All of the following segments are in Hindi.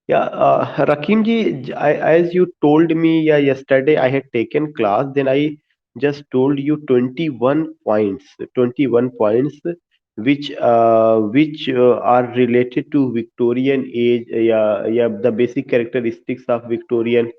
Rakim ji, as you told me, yeah, yesterday I had taken class, then I just told you 21 points, 21 points, which are related to Victorian age, या the basic characteristics of Victorian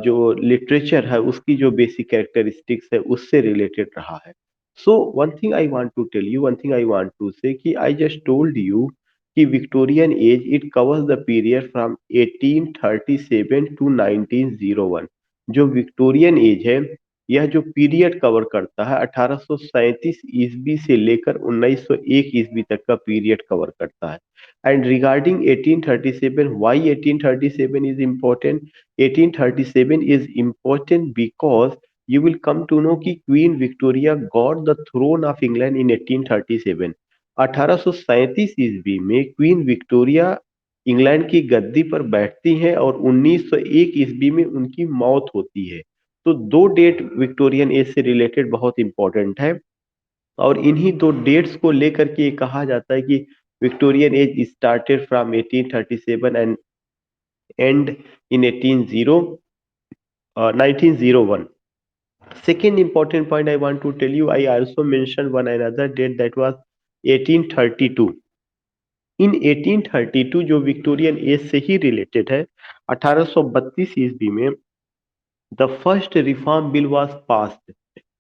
जो literature है, उसकी जो basic characteristics है, उससे related रहा है. So one thing I want to tell you, one thing I want to say कि I just told you कि Victorian age it covers the period from 1837 to 1901. जो विक्टोरियन एज है, यह जो पीरियड कवर करता है 1837 ईस्वी से लेकर 1901 ईस्वी तक का पीरियड कवर करता है. And regarding 1837, why 1837 is important? 1837 is important because you will come to know कि queen Victoria got the throne of England in 1837. 1837 ईस्वी में क्वीन विक्टोरिया इंग्लैंड की गद्दी पर बैठती हैं और 1901 ईस्वी में उनकी मौत होती है. तो दो डेट विक्टोरियन एज से रिलेटेड बहुत इंपॉर्टेंट है, और इन्हीं दो डेट्स को लेकर के ये कहा जाता है कि Victorian as started from 1837 and and in 1901. Second important point I want to tell you, I also mentioned one another date that was 1832. इन 1832 जो विक्टोरियन एज से ही रिलेटेड है, 1832 ईस्वी में the first reform bill was passed.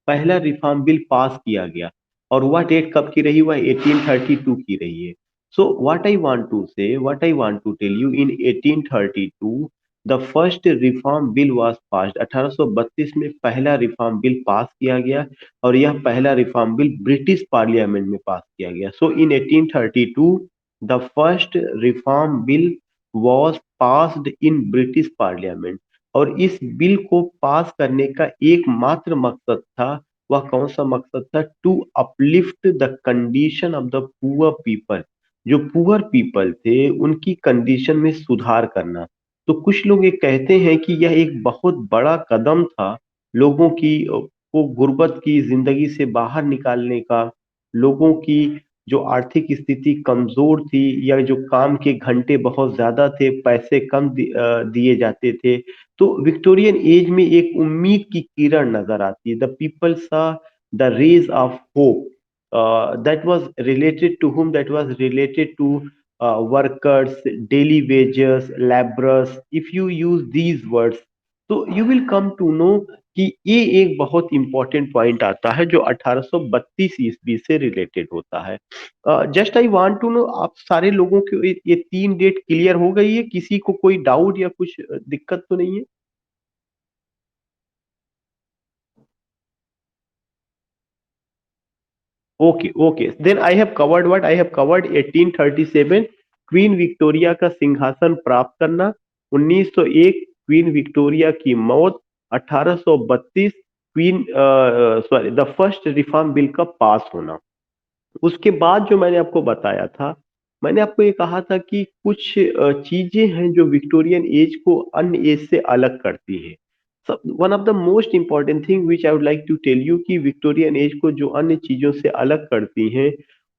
पहला रिफॉर्म बिल पास किया गया, और वह डेट कब की रही? वह 1832 की रही है. So what I want to say, what I want to tell you, in 1832 the first reform bill was passed. 1832 में पहला रिफॉर्म बिल पास किया गया, और यह पहला रिफॉर्म बिल ब्रिटिश पार्लियामेंट में पास किया गया. सो इन 1832 the first reform bill was passed in British parliament. और इस बिल को पास करने का एकमात्र मकसद था, वह कौन सा मकसद था? To uplift the condition of the poor people. जो पुअर पीपल थे उनकी कंडीशन में सुधार करना. तो कुछ लोग ये कहते हैं कि यह एक बहुत बड़ा कदम था लोगों की को गुर्बत की जिंदगी से बाहर निकालने का, लोगों की जो आर्थिक स्थिति कमजोर थी, या जो काम के घंटे बहुत ज्यादा थे, पैसे कम दिए जाते थे. तो विक्टोरियन एज में एक उम्मीद की किरण नजर आती है. The people saw the rays of hope. That was related to whom? That was related to workers, daily wages, laborers. If you use these words, तो you will come to know कि ये एक बहुत इंपॉर्टेंट पॉइंट आता है जो 1832 ईस्वी से रिलेटेड होता है. Just I want to know, आप सारे लोगों को ये तीन डेट क्लियर हो गई है? किसी को कोई डाउट या कुछ दिक्कत तो नहीं है? Okay okay, then I have covered what? I have covered 1837 queen Victoria का सिंहासन प्राप्त करना, 1901 क्वीन विक्टोरिया की मौत, 1832 queen sorry the first reform bill का पास होना. उसके बाद जो मैंने आपको बताया था, मैंने आपको ये कहा था कि कुछ चीजें हैं जो विक्टोरियन एज को अन्य एज से अलग करती है. One of the most important thing which I would like to tell you कि विक्टोरियन एज को जो अन्य चीजों से अलग करती हैं,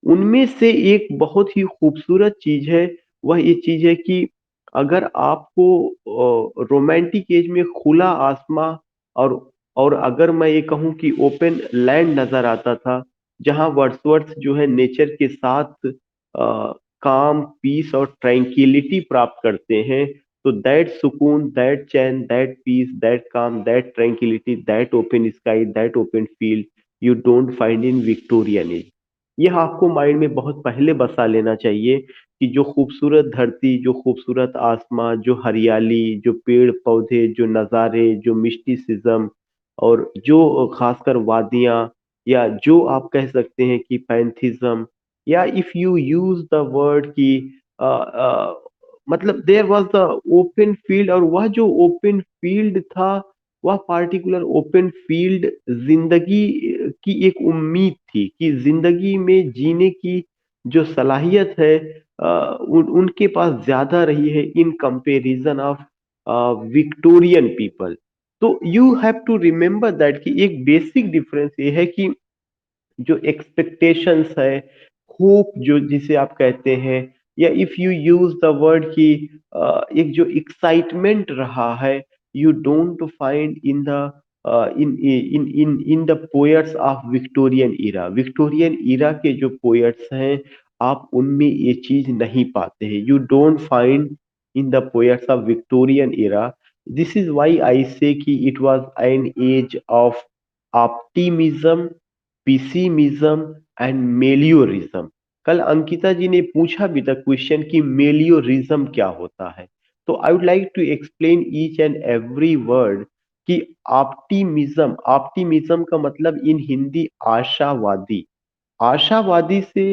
उनमें से एक बहुत ही खूबसूरत चीज है. वह ये चीज है कि अगर आपको रोमांटिक एज में खुला आसमां, और और अगर मैं ये कहूँ कि ओपन लैंड नजर आता था, जहाँ वर्ड्सवर्थ जो है नेचर के साथ काम, पीस और ट्रैंक्विलिटी प्राप्त करते हैं, तो दैट सुकून, दैट चैन, that peace, that calm, that tranquillity, that open sky, that open field you don't find in Victorian age. यह आपको माइंड में बहुत पहले बसा लेना चाहिए कि जो खूबसूरत धरती, जो खूबसूरत आसमां, जो हरियाली, जो पेड़ पौधे, जो नज़ारे, जो मिस्टिसिज्म, और जो खासकर वादियां, या जो आप कह सकते हैं कि पैंथिज्म, या if you use the word कि अ, अ, मतलब there was the open field. और वह जो ओपन फील्ड था, वह पार्टिकुलर ओपन फील्ड जिंदगी की एक उम्मीद थी कि जिंदगी में जीने की जो सलाहियत है उनके पास ज्यादा रही है in comparison of Victorian people. तो you have to remember that कि एक बेसिक डिफरेंस ये है कि जो एक्सपेक्टेशंस है, होप जो जिसे आप कहते हैं, या if you use the word कि एक जो एक्साइटमेंट रहा है, you don't find in the in the poets of Victorian Ira. Victorian era के जो पोएट्स हैं, आप उनमें ये चीज नहीं पाते हैं। You don't find in the poets of Victorian era. This is why I say कि it was an age of optimism, pessimism and meliorism. कल अंकिता जी ने पूछा भी था क्वेश्चन कि मेलियोरिज्म क्या होता है। तो I would like to explain each and every word कि ऑप्टिमिज्म, ऑप्टिमिज्म का मतलब इन हिंदी आशावादी। आशावादी से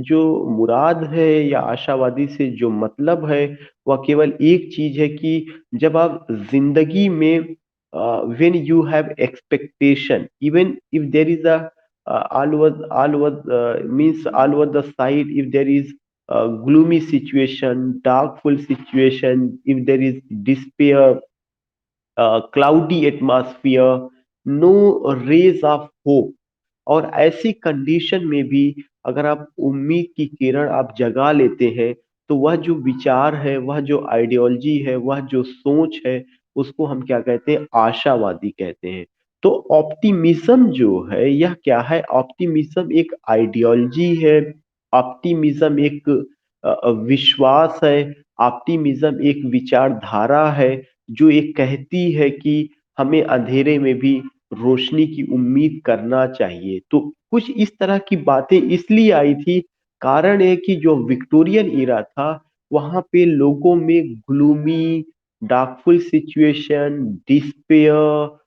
जो मुराद है या आशावादी से जो मतलब है, वह केवल एक चीज है कि जब आप जिंदगी में when you have expectation, even if there is a all over the side, if there is a gloomy situation, darkful situation, if there is despair, cloudy atmosphere, no rays of hope, और ऐसी कंडीशन में भी अगर आप उम्मीद की किरण आप जगा लेते हैं, तो वह जो विचार है, वह जो आइडियोलॉजी है, वह जो सोच है, उसको हम क्या कहते हैं? आशावादी कहते हैं। तो ऑप्टिमिज्म जो है यह क्या है? ऑप्टिमिज्म एक आइडियोलॉजी है। ऑप्टिमिज्म एक विश्वास है। ऑप्टिमिज्म एक विचारधारा है जो ये कहती है कि हमें अंधेरे में भी रोशनी की उम्मीद करना चाहिए। तो कुछ इस तरह की बातें इसलिए आई थी, कारण है कि जो विक्टोरियन इरा था, वहां पे लोगों में gloomy, darkful situation, despair,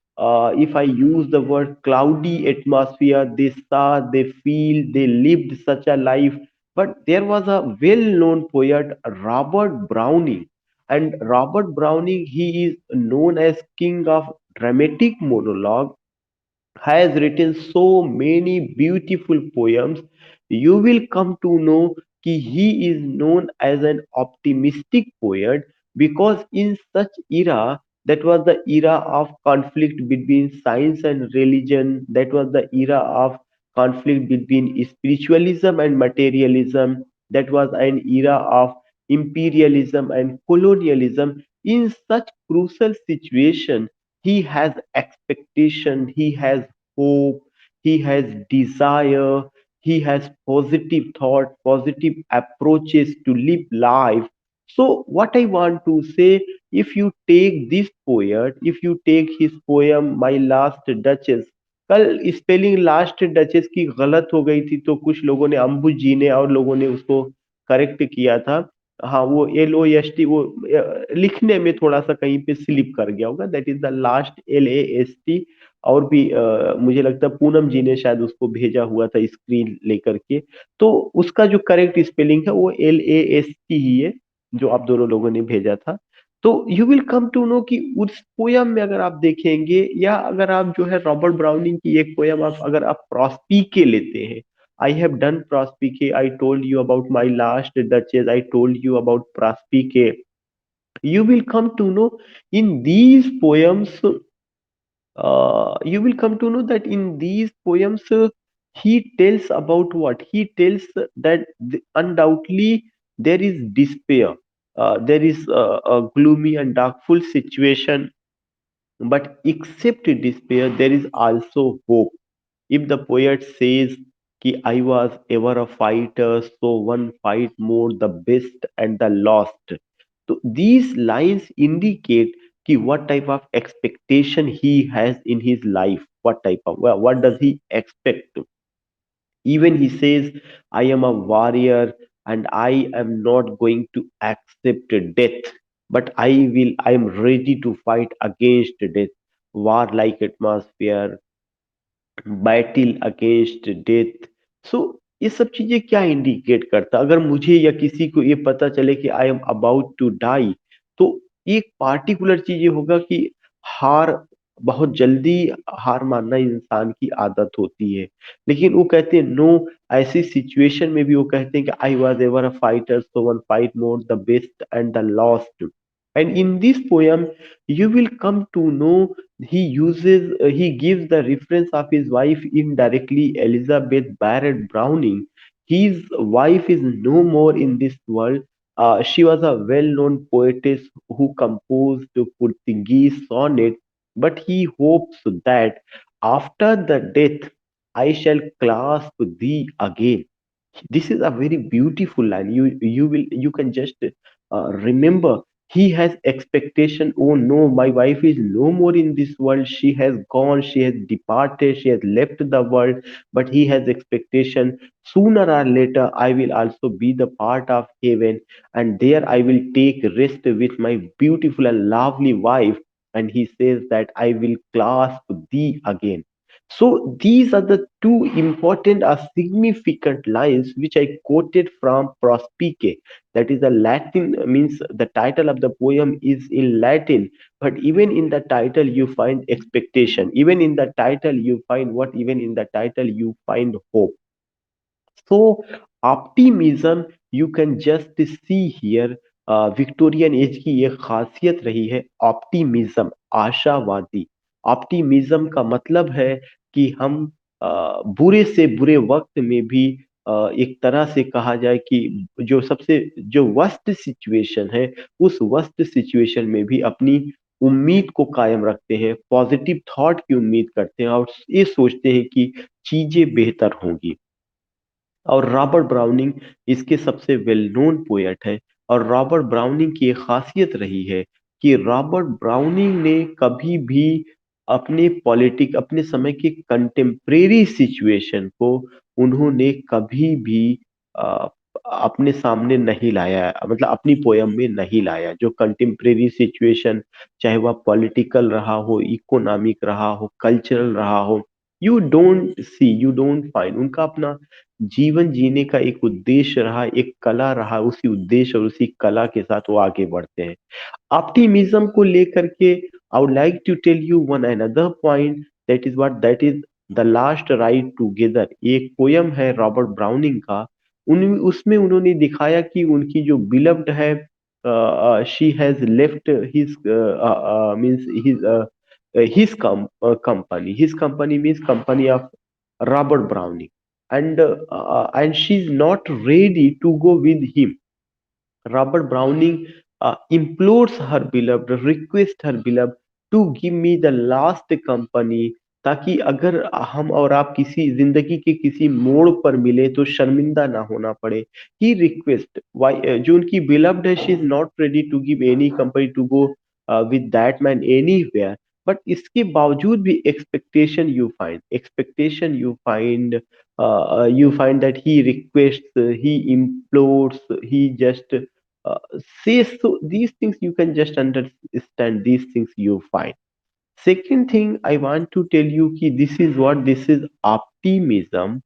if I use the word cloudy atmosphere, they saw, they feel, they lived such a life. But there was a well-known poet, Robert Browning, and Robert Browning, he is known as king of dramatic monologue, has written so many beautiful poems. You will come to know कि he is known as an optimistic poet because in such era, that was the era of conflict between science and religion, that was the era of conflict between spiritualism and materialism, that was an era of imperialism and colonialism. In such crucial situation, he has expectation, he has hope, he has desire, he has positive thought, positive approaches to live life. So what I want to say, if you take this poet, if you take his poem My Last Duchess, कल स्पेलिंग लास्ट डचेस की गलत हो गई थी, तो कुछ लोगों ने, अंबु जी ने और लोगों ने उसको करेक्ट किया था। हाँ, वो LOST, वो लिखने में थोड़ा सा कहीं पे स्लिप कर गया होगा, that is the last LAST। और भी मुझे लगता है पूनम जी ने शायद उसको भेजा हुआ था स्क्रीन लेकर के। तो उसका जो करेक्ट स्पेलिंग है वो LAST ही है, जो आप दोनों लोगों ने भेजा था। तो you will come to know कि उस पोयम में अगर आप देखेंगे, या अगर आप जो है रॉबर्ट ब्राउनिंग की एक पोयम आप अगर आप प्रोस्पीके लेते हैं, I have done Prospice, I told you about my last duchess, I told you about Prospice, you will come to know in these poems, you will come to know that in these poems, he tells about what? He tells that undoubtedly there is despair, there is a gloomy and darkful situation, but except despair, there is also hope. If the poet says कि I was ever a fighter, so one fight more the best and the lost. So these lines indicate कि what type of expectation he has in his life, what type of, what does he expect. Even he says, I am a warrior and I am not going to accept death, but I am ready to fight against death. War-like atmosphere, battle against death. So ये सब चीजें क्या इंडिकेट करता? अगर मुझे या किसी को ये पता चले कि I am about to die, तो एक पार्टिकुलर चीज ये होगा कि हार, बहुत जल्दी हार मानना इंसान की आदत होती है। लेकिन वो कहते हैं नो, ऐसी सिचुएशन में भी वो कहते हैं कि I was ever a fighter, so one fight more the best and the lost. And in this poem you will come to know, he gives the reference of his wife indirectly, Elizabeth Barrett Browning. His wife is no more in this world, She was a well-known poetess who composed Portuguese sonnets, but he hopes that after the death I shall clasp thee again. This is a very beautiful line. You can just remember. He has expectation. Oh no, my wife is no more in this world. She has gone. She has departed. She has left the world. But he has expectation. Sooner or later, I will also be the part of heaven, and there I will take rest with my beautiful and lovely wife. And he says that I will clasp thee again. So these are the two important or significant lines which I quoted from Prospice. That is the Latin, means the title of the poem is in Latin, but even in the title you find expectation. Even in the title you find what? Even in the title you find hope. So optimism you can just see here. Victorian age की एक खासियत रही है ऑप्टिमिज्म, आशावादी। ऑप्टिमिज्म का मतलब है कि हम बुरे से बुरे वक्त में भी एक तरह से कहा जाए कि जो वर्स्ट सिचुएशन है, उस वर्स्ट सिचुएशन में भी अपनी उम्मीद को कायम रखते हैं, पॉजिटिव थॉट की उम्मीद करते हैं और ये सोचते हैं कि चीजें बेहतर होंगी। और रॉबर्ट ब्राउनिंग इसके सबसे वेल नोन पोएट है। और रॉबर्ट ब्राउनिंग की एक खासियत रही है कि रॉबर्ट ब्राउनिंग ने कभी भी अपने समय के कंटेम्प्रेरी सिचुएशन को उन्होंने कभी भी अ, अपने सामने नहीं लाया, मतलब अपनी पोयम में नहीं लाया। जो कंटेम्प्रेरी सिचुएशन, चाहे वह पॉलिटिकल रहा हो, इकोनॉमिक रहा हो, कल्चरल रहा हो, यू डोंट फाइंड उनका अपना जीवन जीने का एक उद्देश्य रहा, एक कला रहा, उसी उद्देश्य और उसी कला के साथ वो आगे बढ़ते हैं। ऑप्टिमिज्म को लेकर के I would like to tell you one another point, that is the last ride together. एक पोयम है रॉबर्ट ब्राउनिंग का। उन उसमें उन्होंने दिखाया कि उनकी जो बिलव्ड है, she has left his means his company means company of Robert Browning, and she's not ready to go with him. Robert Browning implores her beloved, request her beloved to give me the last company, ताकि अगर हम और आप किसी जिंदगी के किसी मोड़ पर मिले तो शर्मिंदा ना होना पड़े। ही रिक्वेस्ट वाई, जो उनकी बिलव्ड है, she is not ready to give any company to go with that man anywhere. But इसके बावजूद भी expectation you find that he requests, he implores, he just says. So these things you can just understand, these things you find. Second thing I want to tell you ki this is optimism.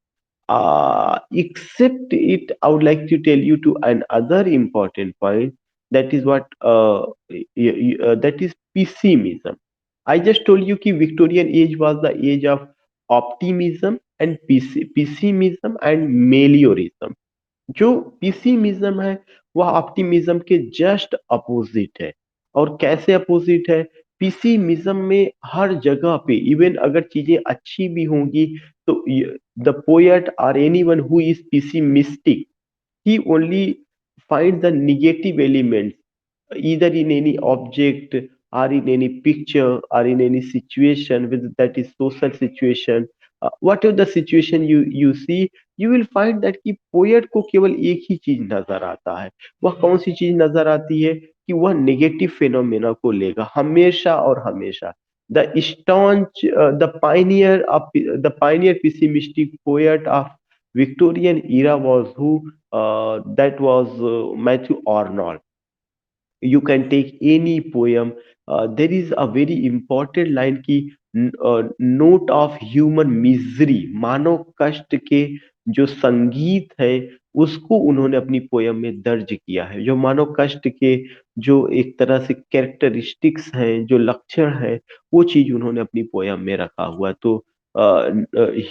Except it, I would like to tell you to another important point. That is that is pessimism. I just told you कि Victorian age was the age of optimism and pessimism and meliorism. जो पिसिमिज्म है वह ऑप्टिमिज्म के जस्ट अपोजिट है। और कैसे अपोजिट है? पिसिमिज्म में हर जगह पे, इवन अगर चीजें अच्छी भी होंगी, तो द पोएट और anyone who is pessimistic, he only find the negative elements either in any object or in any picture or in any situation, whether that is social situation, whatever the situation you see, you will find that कि पोएट को केवल एक ही चीज नजर आता है। वह कौन सी चीज नजर आती है? कि वह नेगेटिव फिनोमेना को लेगा हमेशा और हमेशा। The staunch the pioneer pessimistic poet of Victorian era was who? That was Matthew Arnold. You can take any poem. There is a very important line की नोट ऑफ ह्यूमन मिजरी, मानव कष्ट के जो संगीत है उसको उन्होंने अपनी पोयम में दर्ज किया है। जो मानव कष्ट के जो एक तरह से कैरेक्टरिस्टिक्स हैं, जो लक्षण है, वो चीज उन्होंने अपनी पोयम में रखा हुआ है। तो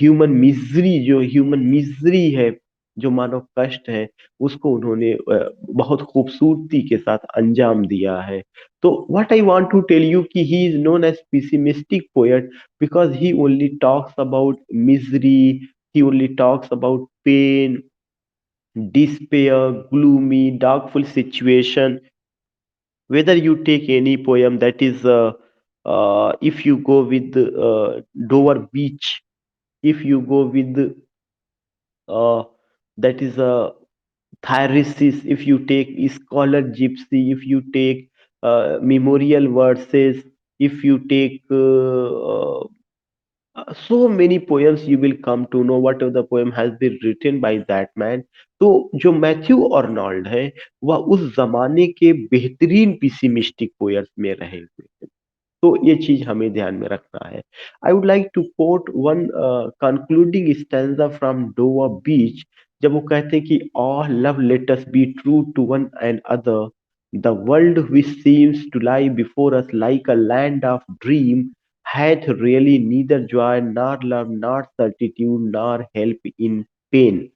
ह्यूमन मिजरी है, जो मानव कष्ट है, उसको उन्होंने बहुत खूबसूरती के साथ अंजाम दिया है। तो what I want to tell you कि he is known as pessimistic poet because he only talks about misery, he only talks about pain, despair, gloomy, darkful situation. Whether you take any poem, that is, if you go with Dover Beach, if you go with uh, that is a Thyrsis, if you take Scholar Gypsy, if you take Memorial Verses, if you take so many poems, you will come to know whatever the poem has been written by that man. तो जो मैथ्यू अर्नोल्ड है वह उस जमाने के बेहतरीन पिसिमिस्टिक पोएट्स में रहे हुए हैं। तो ये चीज हमें ध्यान में रखना है। I would like to quote one concluding stanza from Dover Beach, जब वो कहते हैं कि all love let us be true to one and other, the world which seems to lie before us like a land of dream hath really neither joy nor love nor certitude nor help in pain.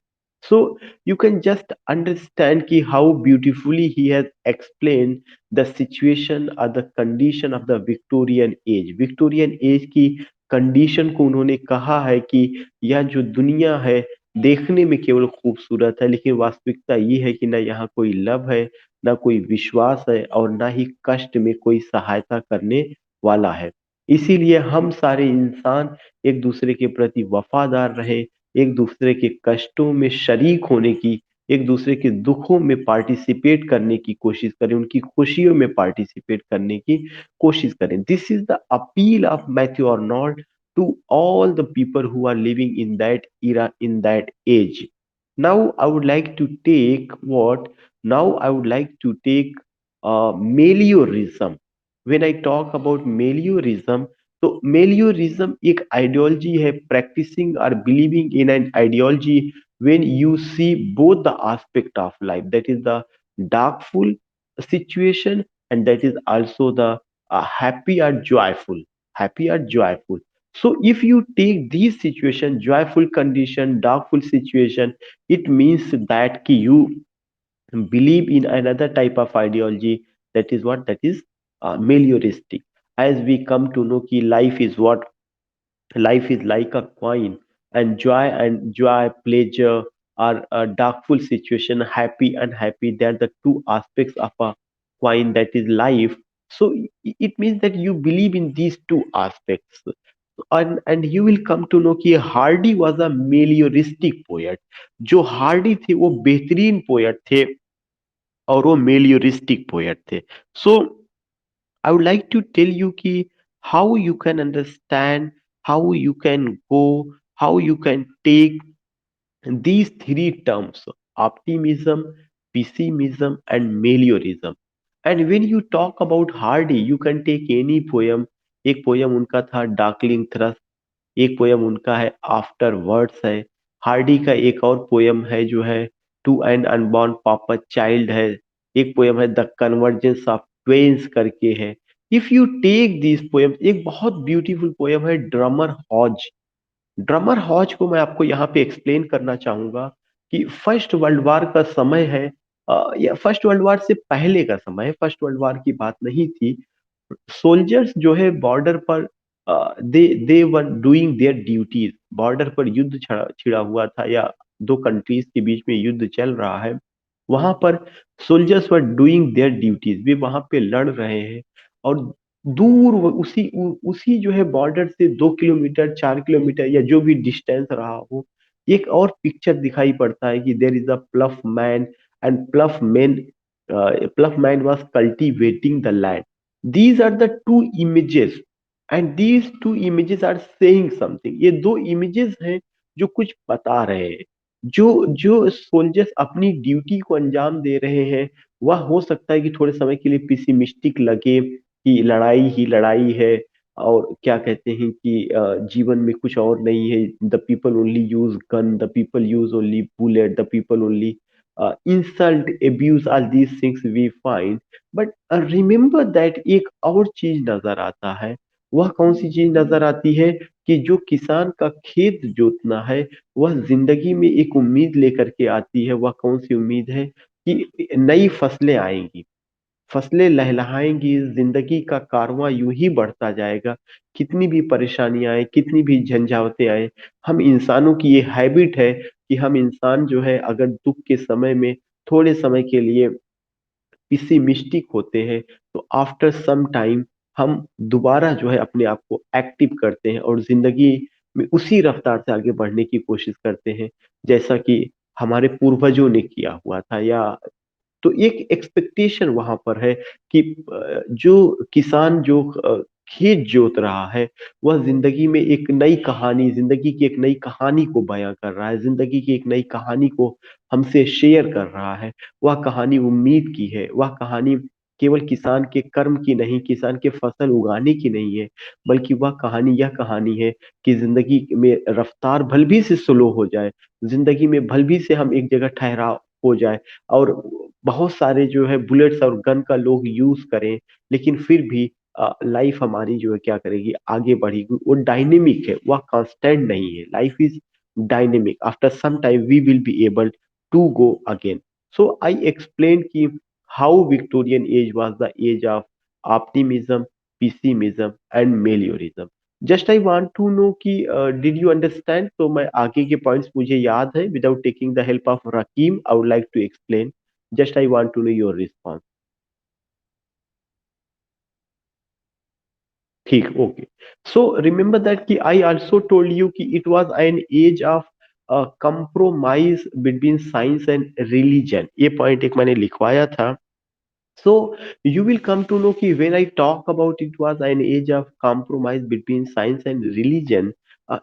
So you can just understand ki how beautifully he has explained the situation or the condition of the Victorian age. Victorian age की कंडीशन को उन्होंने कहा है कि यह जो दुनिया है देखने में केवल खूबसूरत है, लेकिन वास्तविकता ये है कि ना यहाँ कोई लव है, ना कोई विश्वास है, और ना ही कष्ट में कोई सहायता करने वाला है। इसीलिए हम सारे इंसान एक दूसरे के प्रति वफादार रहे, एक दूसरे के कष्टों में शरीक होने की, एक दूसरे के दुखों में पार्टिसिपेट करने की कोशिश करें, उनकी खुशियों में पार्टिसिपेट करने की कोशिश करें। This is the appeal of Matthew Arnold to all the people who are living in that era, in that age. Now I would like to take what? Now I would like to take meliorism. When I talk about meliorism, तो meliorism एक आइडियोलॉजी है, practicing or believing in an ideology when you see both the aspect of life, that is the darkful situation, and that is also the happy or joyful, happy or joyful. So if you take these situation, joyful condition, darkful situation, it means that ki you believe in another type of ideology, that is what, that is melioristic. As we come to know ki life is what, life is like a coin, and joy, pleasure, or a darkful situation, happy, unhappy, they are the two aspects of a coin, that is life. So it means that you believe in these two aspects, and you will come to know कि हार्डी वॉज अ मेलियोरिस्टिक पोएट। जो हार्डी थे वो बेहतरीन पोएट थे, और वो मेलियोरिस्टिक पोएट थे। सो I would like to tell you ki how you can understand, how you can go, how you can take these three terms: optimism, pessimism, and meliorism. And when you talk about Hardy, you can take any poem. एक पोयम उनका था डार्कलिंग थ्रस्ट, एक पोयम उनका है आफ्टर वर्ड्स है। हार्डी का एक और पोयम है जो है टू एन अनबॉर्न पापा चाइल्ड है। एक पोयम है द कन्वर्जेंस ऑफ ट्वेन्स करके है। If you take this poem, एक बहुत ब्यूटीफुल पोयम है ड्रमर हॉज। ड्रमर हॉज को मैं आपको यहाँ पे एक्सप्लेन करना चाहूंगा कि फर्स्ट वर्ल्ड वार का समय है, या फर्स्ट वर्ल्ड वार से पहले का समय है, फर्स्ट वर्ल्ड वार की बात नहीं थी। सोल्जर्स जो है बॉर्डर पर, they were doing their duties. Border पर युद्ध छिड़ा हुआ था, या दो कंट्रीज के बीच में युद्ध चल रहा है। वहां पर soldiers were doing their duties, वे वहां पे लड़ रहे हैं। और दूर उसी जो है बॉर्डर से 2 किलोमीटर, 4 किलोमीटर, या जो भी डिस्टेंस रहा हो, एक और पिक्चर दिखाई पड़ता है कि there is a प्लफ man, and प्लफ man was cultivating the land. These are the two images, and these two images are saying something. ये दो images हैं जो कुछ बता रहे हैं। जो जो सोल्जर्स अपनी ड्यूटी को अंजाम दे रहे हैं, वह हो सकता है कि थोड़े समय के लिए पिसिमिस्टिक लगे कि लड़ाई ही लड़ाई है, और क्या कहते हैं कि जीवन में कुछ और नहीं है। The people only use gun, the people use only bullet, the people only insult, abuse, all these things we find. But remember that एक और चीज नजर आता है। वह कौन सी चीज नजर आती है कि जो किसान का खेत जोतना है, वह जिंदगी में एक उम्मीद लेकर के आती है। वह कौन सी उम्मीद है कि नई फसलें आएंगी, फसलें लहलहाएंगी, जिंदगी का कारवां यूं ही बढ़ता जाएगा। कितनी भी परेशानियां आए, कितनी भी झंझावतें आए, हम इंसानों की ये हैबिट है कि हम इंसान जो है अगर दुख के समय में थोड़े समय के लिए पिसिमिस्टिक होते हैं, तो आफ्टर सम टाइम हम दोबारा जो है अपने आप को एक्टिव करते हैं और जिंदगी में उसी रफ्तार से आगे बढ़ने की कोशिश करते हैं जैसा कि हमारे पूर्वजों ने किया हुआ था। या तो एक एक्सपेक्टेशन वहां पर है कि जो किसान जो खेत जोत रहा है, वह जिंदगी में एक नई कहानी, जिंदगी की एक नई कहानी को बयां कर रहा है, जिंदगी की एक नई कहानी को हमसे शेयर कर रहा है। वह कहानी उम्मीद की है, वह कहानी केवल किसान के कर्म की नहीं, किसान के फसल उगाने की नहीं है, बल्कि वह कहानी, यह कहानी है कि जिंदगी में रफ्तार भले भी से स्लो हो जाए, जिंदगी में भले भी से हम एक जगह ठहराव हो जाए और बहुत सारे जो है बुलेट्स और गन का लोग यूज करें, लेकिन फिर भी लाइफ हमारी जो है क्या करेगी, आगे बढ़ेगी। वो डायनेमिक है, वह कांस्टेंट नहीं है। Life is dynamic, after some time we will be able to go again. So I explain कि how Victorian age was the age of optimism, pessimism and meliorism. Just I want to know कि डिड यू अंडरस्टैंड? तो मैं आगे के पॉइंट्स मुझे याद है, without taking the help of रकीम I would like to explain. Just I want to know your response. ठीक, ओके। सो रिमेंबर दैट कि आई आल्सो टोल्ड यू कि it was an age of compromise between science and religion. ये पॉइंट एक मैंने लिखवाया था। So you will come to know कि when I talk about it was an age of compromise between science and religion,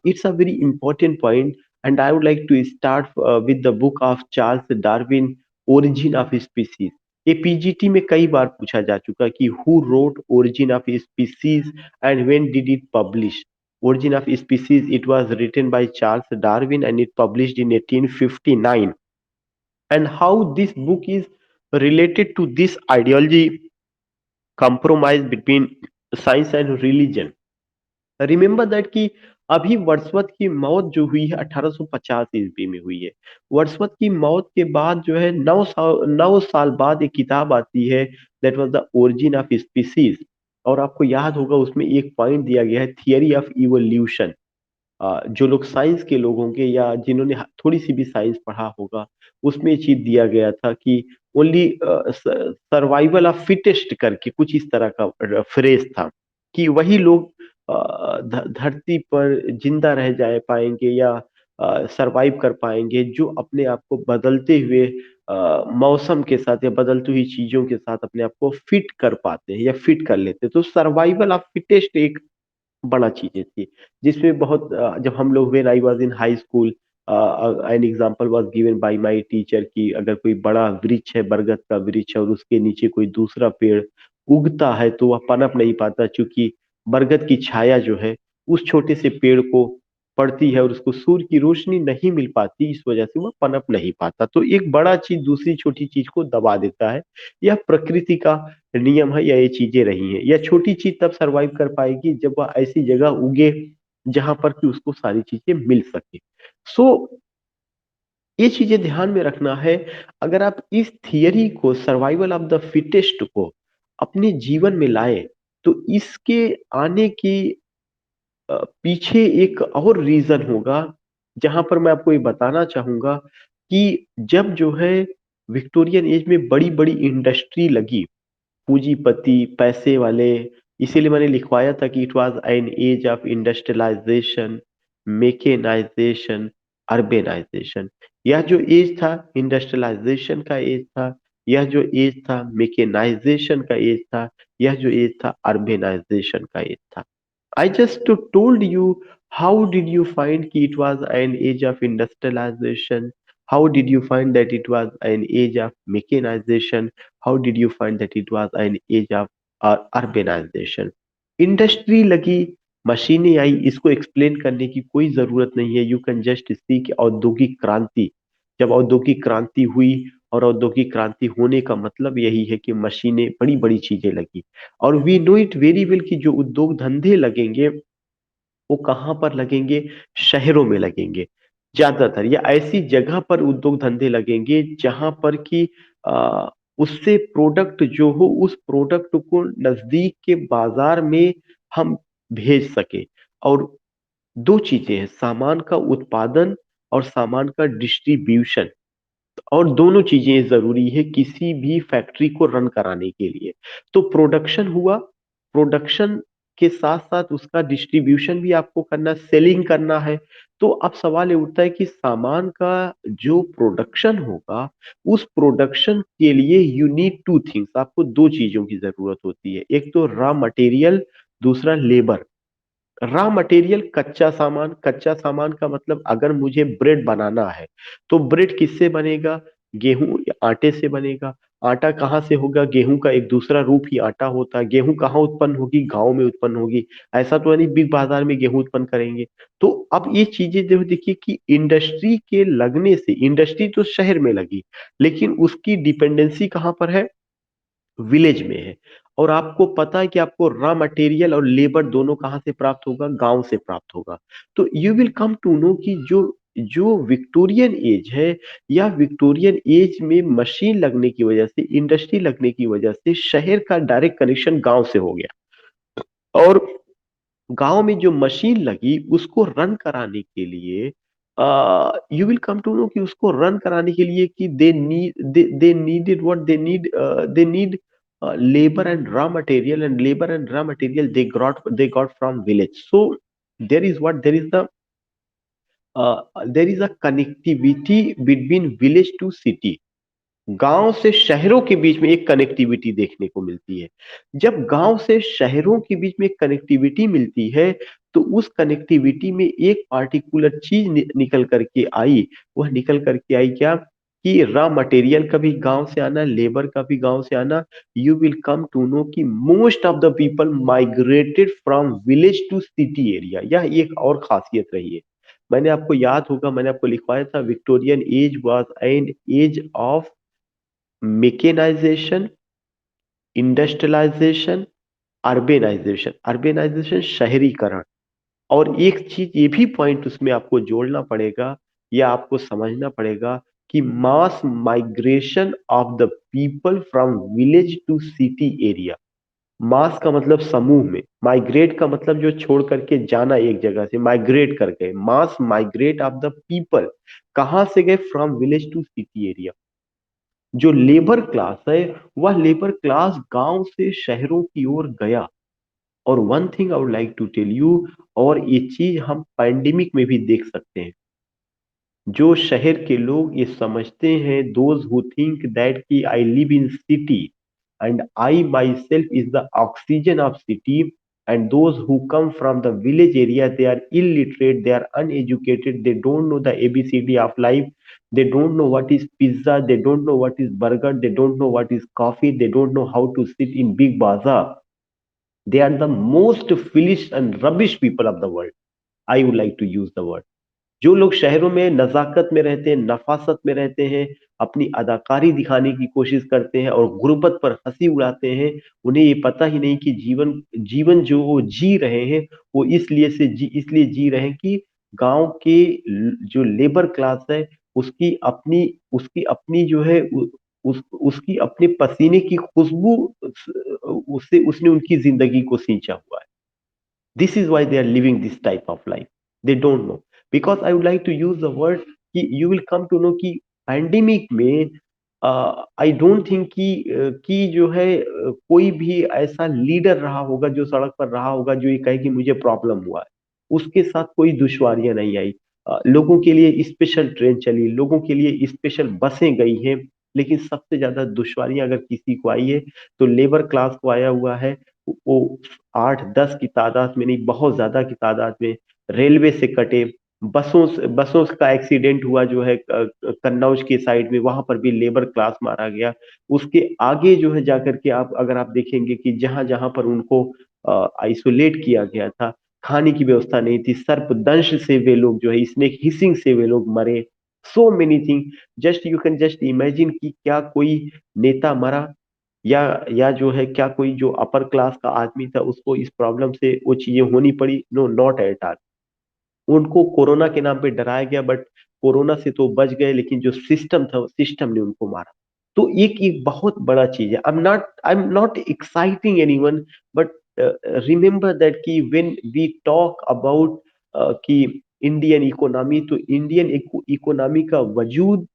it's a very important point, and I would like to start with the book of Charles Darwin, Origin of Species। ये पीजीटी में कई बार पूछा जा चुका कि who wrote Origin of Species and when did it publish? Origin of Species, it was written by Charles Darwin and it published in 1859, and how this book is related to this ideology, compromise between science and religion. Remember that कि अभी वर्ड्सवर्थ की मौत जो हुई है 1850 ईस्वी में हुई है। वर्ड्सवर्थ की मौत के बाद जो है 9 साल बाद एक किताब आती है, that was the origin of species. और आपको याद होगा उसमें एक पॉइंट दिया गया है, थियरी ऑफ इवोल्यूशन। जो लोग साइंस के लोग होंगे या जिन्होंने थोड़ी सी भी साइंस पढ़ा होगा, उसमें ये चीज दिया गया था कि ओनली सर्वाइवल ऑफ फिटेस्ट करके कुछ इस तरह का फ्रेज था कि वही लोग धरती पर जिंदा रह जाए पाएंगे या सरवाइव कर पाएंगे जो अपने आप को बदलते हुए मौसम के साथ या बदलती हुई चीजों के साथ अपने आप को फिट कर पाते हैं या फिट कर लेते हैं। तो सर्वाइवल ऑफ फिटेस्ट एक बड़ा चीजें थी जिसमें बहुत जब हम लोग, when I was in high school, an example was given by my teacher कि अगर कोई बड़ा वृक्ष है, बरगद का वृक्ष है, और उसके नीचे कोई दूसरा पेड़ उगता है तो वह पनप नहीं पाता, क्योंकि बरगद की छाया जो है उस छोटे से पेड़ को पड़ती है और उसको सूर्य की रोशनी नहीं मिल पाती, इस वजह से वह पनप नहीं पाता। तो एक बड़ा चीज दूसरी छोटी चीज को दबा देता है। यह प्रकृति का नियम है या ये चीजें रही हैं। या छोटी चीज तब सरवाइव कर पाएगी जब वह ऐसी जगह उगे जहां पर कि उसको सारी चीजें मिल सके। सो ये चीजें ध्यान में रखना है। अगर आप इस थियरी को, सर्वाइवल ऑफ द फिटेस्ट को अपने जीवन में लाए, तो इसके आने की पीछे एक और रीजन होगा, जहां पर मैं आपको ये बताना चाहूंगा कि जब जो है विक्टोरियन एज में बड़ी बड़ी इंडस्ट्री लगी, पूंजीपति, पैसे वाले, इसीलिए मैंने लिखवाया था कि it was an age of industrialisation, mechanisation, urbanisation. यह जो एज था इंडस्ट्रियलाइजेशन का एज था, यह जो एज था मेकेनाइजेशन का एज था, यह जो एज था अर्बेनाइजेशन का एज था। I just told you how did you find कि it was an age of industrialization? How did you find that it was an age of mechanization? How did you find that it was an age of urbanization? Industry लगी, मशीनें आई, इसको एक्सप्लेन करने की कोई जरूरत नहीं है। यू कैन जस्ट सी कि औद्योगिक क्रांति, जब औद्योगिक क्रांति हुई, और औद्योगिक क्रांति होने का मतलब यही है कि मशीनें, बड़ी बड़ी चीजें लगी। और we know it very well कि जो उद्योग धंधे लगेंगे वो कहाँ पर लगेंगे, शहरों में लगेंगे ज्यादातर, या ऐसी जगह पर उद्योग धंधे लगेंगे जहां पर कि उससे प्रोडक्ट जो हो, उस प्रोडक्ट को नजदीक के बाजार में हम भेज सके। और दो चीजें हैं, सामान का उत्पादन और सामान का डिस्ट्रीब्यूशन, और दोनों चीजें जरूरी है किसी भी फैक्ट्री को रन कराने के लिए। तो प्रोडक्शन हुआ, प्रोडक्शन के साथ साथ उसका डिस्ट्रीब्यूशन भी आपको करना, सेलिंग करना है। तो अब सवाल ये उठता है कि सामान का जो प्रोडक्शन होगा, उस प्रोडक्शन के लिए यू नीड टू थिंग्स, आपको दो चीजों की जरूरत होती है, एक तो रॉ मटेरियल, दूसरा लेबर। रॉ मटेरियल कच्चा सामान, कच्चा सामान का मतलब अगर मुझे ब्रेड बनाना है तो ब्रेड किससे बनेगा? गेहूं या आटे से बनेगा। आटा कहाँ से होगा? गेहूं का एक दूसरा रूप ही आटा होता है। गेहूं कहाँ उत्पन्न होगी? गांव में उत्पन्न होगी। ऐसा तो नहीं बिग बाजार में गेहूं उत्पन्न करेंगे। तो अब ये चीजें जो देखिए कि इंडस्ट्री के लगने से, इंडस्ट्री तो शहर में लगी लेकिन उसकी डिपेंडेंसी कहाँ पर है? विलेज में है। और आपको पता है कि आपको रॉ मटेरियल और लेबर दोनों कहाँ से प्राप्त होगा? गांव से प्राप्त होगा। तो you will come to know कि जो जो विक्टोरियन एज है, या विक्टोरियन एज में मशीन लगने की वजह से, इंडस्ट्री लगने की वजह से शहर का डायरेक्ट कनेक्शन गांव से हो गया। और गांव में जो मशीन लगी उसको रन कराने के लिए, you will come to know कि उसको रन कराने के लिए कि they needed what they need labor and raw material, and labor and raw material they got from village. So there is what there is a connectivity between village to city, गांव से शहरों के बीच में एक कनेक्टिविटी देखने को मिलती है। जब गांव से शहरों के बीच में एक कनेक्टिविटी मिलती है, तो उस कनेक्टिविटी में एक पार्टिकुलर चीज निकल करके आई। वह निकल करके आई क्या? कि रॉ मटेरियल का भी गांव से आना, लेबर का भी गांव से आना। You will come to know कि most of the people migrated from village to city area. यह एक और खासियत रही है। मैंने आपको याद होगा, मैंने आपको लिखवाया था, Victorian age was an age of mechanisation, industrialisation, urbanisation. Urbanisation शहरीकरण। और एक चीज ये भी पॉइंट उसमें आपको जोड़ना पड़ेगा, या आपको समझना पड़ेगा कि mass migration of the people from village to city area. Mass का मतलब समूह में, माइग्रेट का मतलब जो छोड़ करके जाना, एक जगह से माइग्रेट कर गए। Mass migrate of the people कहाँ से गए? From village to city area. जो लेबर क्लास है, वह लेबर क्लास गांव से शहरों की ओर गया। और one thing I would like to tell you, और ये चीज हम पैंडेमिक में भी देख सकते हैं। जो शहर के लोग ये समझते हैं, दोज हु थिंक दैट कि I live in city and I my self is the oxygen of city, and those who come from the village area, they are illiterate, they are uneducated, they don't know the abcd of life, they don't know what is pizza, they don't know what is burger, they don't know what is coffee, they don't know how to sit in big bazaar. They are the most foolish and rubbish people of the world. I would like to use the word. जो लोग शहरों में नजाकत में रहते हैं, नफासत में रहते हैं, अपनी अदाकारी दिखाने की कोशिश करते हैं और गुर्बत पर हंसी उड़ाते हैं, उन्हें ये पता ही नहीं कि जीवन जीवन जो वो जी रहे हैं, वो इसलिए जी रहे हैं कि गांव के जो लेबर क्लास है, उसकी अपनी जो है उसकी अपने पसीने की खुशबू उससे उसने उनकी जिंदगी को सींचा हुआ है। This is why they are living this type of life. They don't know. Because I would like to use the word कि you will come to know कि पैंडेमिक में आई डोंट थिंक कि जो है कोई भी ऐसा लीडर रहा होगा जो सड़क पर रहा होगा जो ये कहे कि मुझे प्रॉब्लम हुआ है। उसके साथ कोई दुश्वारियां नहीं आई। लोगों के लिए स्पेशल ट्रेन चली, लोगों के लिए स्पेशल बसें गई हैं। लेकिन सबसे ज्यादा दुश्वारियां अगर किसी को आई है तो लेबर क्लास को आया हुआ है। वो 8-10 की तादाद में नहीं, बहुत ज्यादा की तादाद में रेलवे से कटे, बसों का एक्सीडेंट हुआ जो है कन्नौज के साइड में, वहां पर भी लेबर क्लास मारा गया। उसके आगे जो है जाकर के आप अगर आप देखेंगे कि जहां जहां पर उनको आइसोलेट किया गया था, खाने की व्यवस्था नहीं थी, सर्पदंश से वे लोग जो है, स्नेक हिसिंग से वे लोग मरे। So many thing, just you can just imagine कि क्या कोई नेता मरा, या जो है क्या कोई जो अपर क्लास का आदमी था उसको इस प्रॉब्लम से वो चीजें होनी पड़ी? No, not at all. उनको कोरोना के नाम पे डराया गया, बट कोरोना से तो बच गए, लेकिन जो सिस्टम था, सिस्टम ने उनको मारा। तो एक बहुत बड़ा चीज है। आई am not exciting anyone, but remember that कि व्हेन वी टॉक अबाउट कि इंडियन इकोनॉमी, तो इंडियन इकोनॉमी का वजूद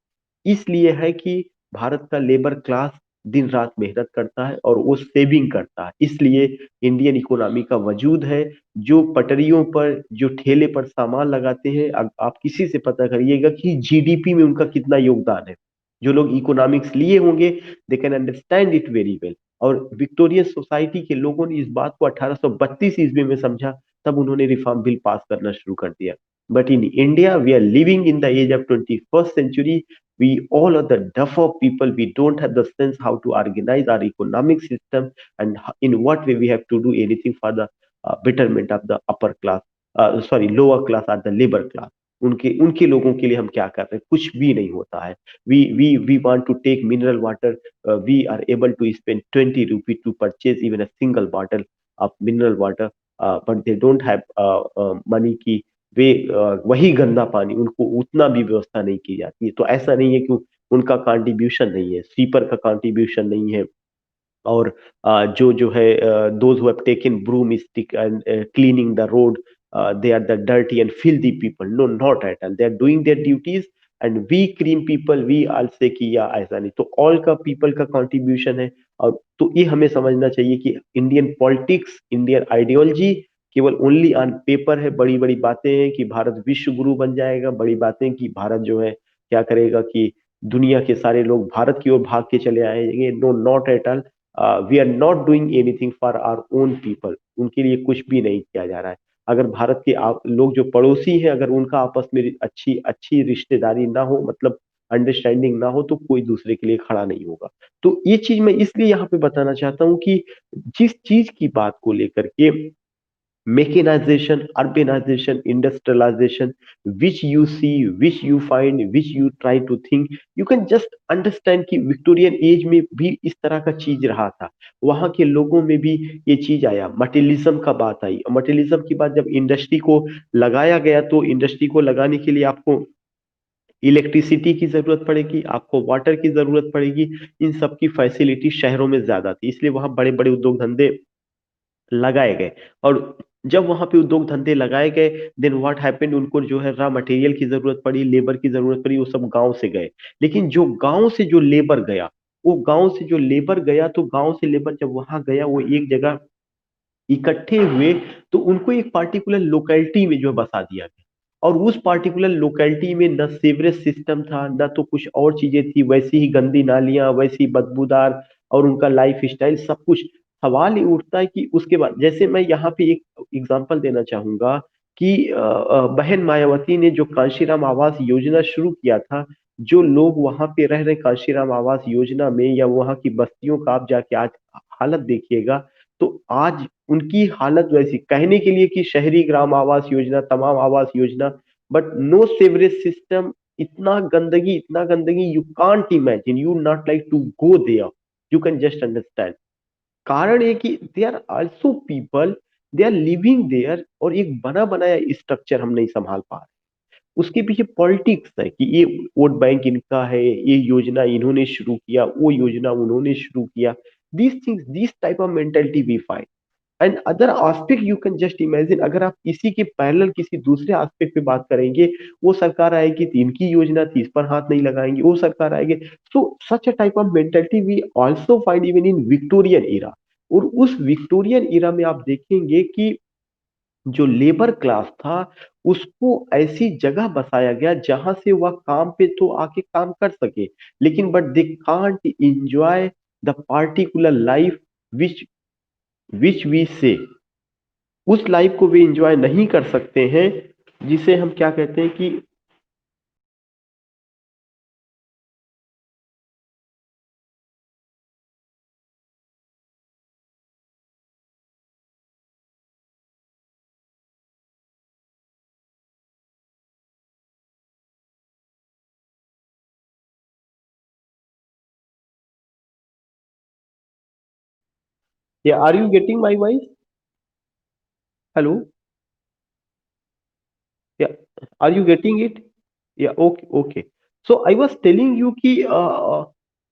इसलिए है कि भारत का लेबर क्लास दिन रात मेहनत करता है और वो सेविंग करता है, इसलिए इंडियन इकोनॉमी का वजूद है। जो पटरियों पर, जो ठेले पर सामान लगाते हैं, आप किसी से पता करिएगा कि जीडीपी में उनका कितना योगदान है। जो लोग इकोनॉमिक्स लिए होंगे, they can understand it very well. और विक्टोरियन सोसाइटी के लोगों ने इस बात को 1832 ईस्वी में समझा, तब उन्होंने रिफॉर्म बिल पास करना शुरू कर दिया। But in India we are living in the age of 21st century, we all are the duffer people. We don't have the sense how to organize our economic system, and in what way we have to do anything for the betterment of the upper class, sorry, lower class or the labor class। उनके उनके लोगों के लिए हम क्या कर रहे हैं? कुछ भी नहीं होता है। We want to take mineral water, we are able to spend 20 rupee to purchase even a single bottle of mineral water, but they don't have money की वे वही गंदा पानी, उनको उतना भी व्यवस्था नहीं की जाती है। तो ऐसा नहीं है कि उनका कंट्रीब्यूशन नहीं है, स्वीपर का कंट्रीब्यूशन नहीं है, और जो है those who have taken broom stick and cleaning the road, they are the dirty and filthy people, no, not at all, they are doing their duties। and we clean people, we all say कि या ऐसा नहीं, तो ऑल का पीपल का कंट्रीब्यूशन है। और तो ये हमें समझना चाहिए कि इंडियन पॉलिटिक्स, इंडियन आइडियोलॉजी केवल ओनली ऑन पेपर है। बड़ी बड़ी बातें हैं कि भारत विश्व गुरु बन जाएगा, बड़ी बातें कि भारत जो है क्या करेगा कि दुनिया के सारे लोग भारत की ओर भाग के चले आएंगे, no, not at all. We are not doing anything for our own people, उनके लिए कुछ भी नहीं किया जा रहा है। अगर भारत के लोग जो पड़ोसी हैं, अगर उनका आपस में अच्छी अच्छी रिश्तेदारी ना हो, मतलब अंडरस्टैंडिंग ना हो, तो कोई दूसरे के लिए खड़ा नहीं होगा। तो ये चीज मैं इसलिए यहाँ पे बताना चाहता हूँ कि जिस चीज की बात को लेकर के mechanization, urbanization, industrialization, which you see, which you find, which you try to think, you can just understand कि विक्टोरियन एज में भी इस तरह का चीज रहा था। वहां के लोगों में भी ये चीज आया, मटेरियलिज्म का बात आई। मटेरियलिज्म की बात जब इंडस्ट्री को लगाया गया, तो इंडस्ट्री को लगाने के लिए आपको इलेक्ट्रिसिटी की जरूरत पड़ेगी, आपको वाटर की जरूरत पड़ेगी। इन सब की फैसिलिटी शहरों में ज्यादा थी, इसलिए वहां बड़े बड़े उद्योग धंधे लगाए गए। और जब वहां पे उद्योग धंधे लगाए गए, देन व्हाट हैपेंड, उनको जो है रॉ मटेरियल की जरूरत पड़ी, लेबर की जरूरत पड़ी, वो सब गांव से गए। लेकिन जो गांव से जो लेबर गया, वो गांव से जो लेबर गया, तो गांव से लेबर जब वहां गया, वो एक जगह इकट्ठे हुए, तो उनको एक पार्टिकुलर लोकेलिटी में जो बसा दिया गया। और उस पार्टिकुलर लोकेलिटी में न सीवरेज सिस्टम था, न तो कुछ और चीजें थी, वैसी ही गंदी नालियां, वैसी बदबूदार, और उनका लाइफ स्टाइल सब कुछ। सवाल ये उठता है कि उसके बाद, जैसे मैं यहाँ पे एक एग्जांपल देना चाहूंगा कि बहन मायावती ने जो कांशीराम आवास योजना शुरू किया था, जो लोग वहां पे रह रहे कांशीराम आवास योजना में, या वहां की बस्तियों का आप जाके आज हालत देखिएगा, तो आज उनकी हालत वैसी, कहने के लिए कि शहरी ग्राम आवास योजना, तमाम Awas Yojana, but no sewerage system. इतना गंदगी, you can't imagine, you not like to go there, you can just understand. कारण ये कि they are also people, they are living there, और एक बना बनाया स्ट्रक्चर हम नहीं संभाल पा रहे। उसके पीछे पॉलिटिक्स है कि ये वोट बैंक इनका है, ये योजना इन्होंने शुरू किया, वो योजना उन्होंने शुरू किया। This things, this type of mentality we find. And other aspect you can just imagine, अगर आप इसी के पैरेलल किसी दूसरे एस्पेक्ट पे बात करेंगे, वो सरकार आएगी तो इनकी योजना थी, इस पर हाथ नहीं लगाएंगे, वो सरकार आएगी। So such a type of mentality we also find even in Victorian era. और उस विक्टोरियन इरा में आप देखेंगे कि जो लेबर क्लास था, उसको ऐसी जगह बसाया गया जहां से वह काम पे तो आके काम कर सके, लेकिन but they can't enjoy the particular life which which we say, उस लाइफ को वे एंजॉय नहीं कर सकते हैं, जिसे हम क्या कहते हैं कि yeah are you getting my voice? Hello? Yeah are you getting it? Yeah okay, okay. So I was telling you कि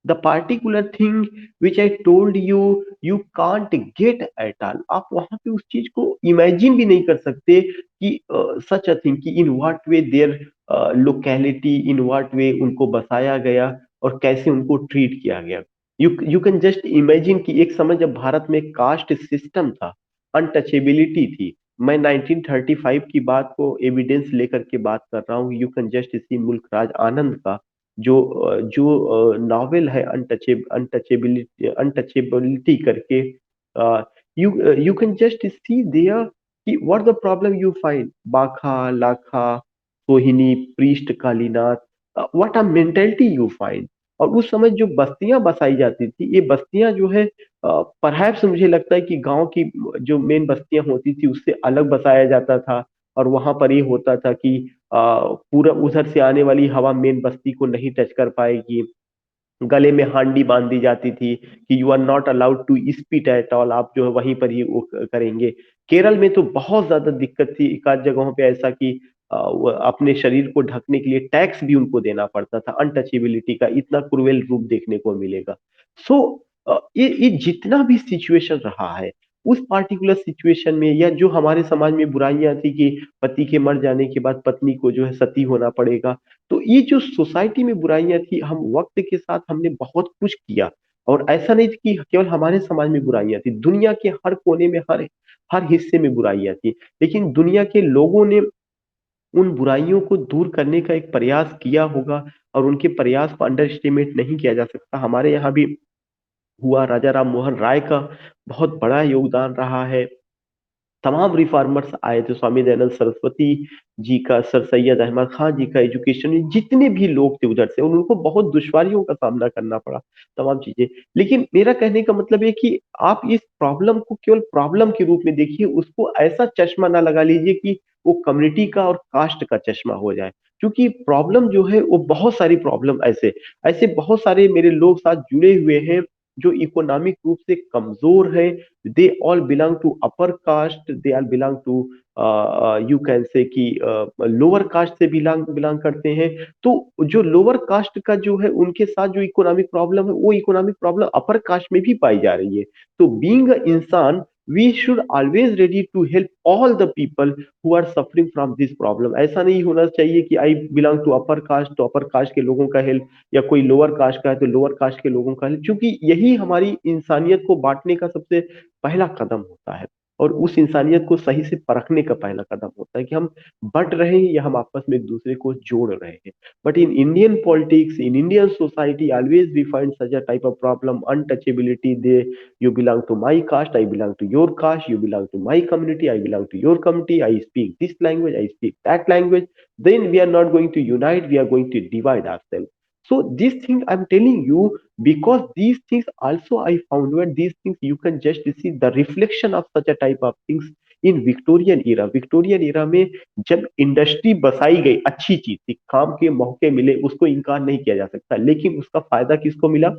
the particular thing which I told you, you can't get at all. आप वहां पे उस चीज को इमेजिन भी नहीं कर सकते कि सच अ थिंग कि in what way their locality, in what way उनको बसाया गया और कैसे उनको ट्रीट किया गया। यू कैन जस्ट इमेजिन कि एक समय जब भारत में कास्ट सिस्टम था, अनटचेबिलिटी थी। मैं 1935 की बात को एविडेंस लेकर के बात कर रहा हूँ। यू कैन जस्ट सी मुल्क राज आनंद का जो नॉवेल है, अनटचेबिलिटी अनटचेबिलिटी करके, you you can just see there कि what the problem you find, Bakha, Lakha, Sohini, पृष्ठ, Kalinath, what a mentality you find. और उस समय जो बस्तियां बसाई जाती थी, ये बस्तियां जो है परहैप्स मुझे लगता है कि गांव की जो मेन बस्तियां होती थी उससे अलग बसाया जाता था। और वहां पर ये होता था कि पूरा उधर से आने वाली हवा मेन बस्ती को नहीं टच कर पाएगी। गले में हांडी बांध दी जाती थी कि you are not allowed to spit at all, आप जो है वहीं पर ही वो करेंगे। केरल में तो बहुत ज्यादा दिक्कत थी, एक आध जगहों पे ऐसा कि वो अपने शरीर को ढकने के लिए टैक्स भी उनको देना पड़ता था। अनटचेबिलिटी का इतना क्रूएल रूप देखने को मिलेगा। सो ये जितना भी सिचुएशन रहा है, उस पार्टिकुलर सिचुएशन में, या जो हमारे समाज में बुराइयां थी कि पति के मर जाने के बाद पत्नी को जो है सती होना पड़ेगा, तो ये जो सोसाइटी में बुराइयां थी, हम वक्त के साथ हमने बहुत कुछ किया। और ऐसा नहीं कि केवल हमारे समाज में बुराइयां थी, दुनिया के हर कोने में, हर हर हिस्से में बुराइयां थी। लेकिन दुनिया के लोगों ने उन बुराइयों को दूर करने का एक प्रयास किया होगा, और उनके प्रयास को अंडर एस्टिमेट नहीं किया जा सकता। हमारे यहाँ भी हुआ, राजा राम मोहन राय का बहुत बड़ा योगदान रहा है। तमाम रिफॉर्मर्स आए थे, स्वामी दयानंद सरस्वती जी का, सर सैयद अहमद खान जी का, एजुकेशन में जितने भी लोग थे उधर से, उनको बहुत दुश्वारियों का सामना करना पड़ा, तमाम चीजें। लेकिन मेरा कहने का मतलब है कि आप इस प्रॉब्लम को केवल प्रॉब्लम के रूप में देखिए, उसको ऐसा चश्मा ना लगा लीजिए कि वो कम्युनिटी का और कास्ट का चश्मा हो जाए। क्योंकि प्रॉब्लम जो है वो बहुत सारी प्रॉब्लम, ऐसे ऐसे बहुत सारे मेरे लोग साथ जुड़े हुए हैं जो इकोनॉमिक रूप से कमजोर है। they all belong to upper caste, they all belong to you can say कि लोअर कास्ट से बिलोंग करते हैं। तो जो लोअर कास्ट का जो है उनके साथ जो इकोनॉमिक प्रॉब्लम है, वो इकोनॉमिक प्रॉब्लम अपर कास्ट में भी पाई जा रही है। तो बीइंग अ इंसान, we should always ready to help all the people who are suffering from this problem. ऐसा नहीं होना चाहिए कि I belong to upper caste तो अपर कास्ट के लोगों का हेल्प, या कोई लोअर कास्ट का है तो लोअर कास्ट के लोगों का हेल्प, क्योंकि यही हमारी इंसानियत को बांटने का सबसे पहला कदम होता है। और उस इंसानियत को सही से परखने का पहला कदम होता है कि हम बट रहे हैं या हम आपस में एक दूसरे को जोड़ रहे हैं। But in Indian politics, in Indian society, always we find such a type of problem, untouchability. They you belong to my caste, I belong to your caste, you belong to my community, I belong to your community, I speak this language, I speak that language. Then we are not going to unite, we are going to divide our. So this thing I'm telling you, because these things also I found where these things you can just see the reflection of such a type of things in Victorian era। Victorian era में जब इंडस्ट्री बसाई गई, अच्छी चीज थी, काम के मौके मिले, उसको इनकार नहीं किया जा सकता। लेकिन उसका फायदा किसको मिला?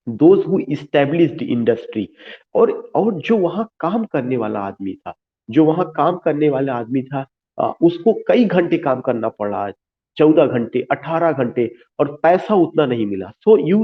Those who established industry. और जो वहां काम करने वाला आदमी था, जो वहां काम करने वाला आदमी था, उसको कई घंटे काम करना पड़ा, 14 घंटे, 18 घंटे, और पैसा उतना नहीं मिला। So you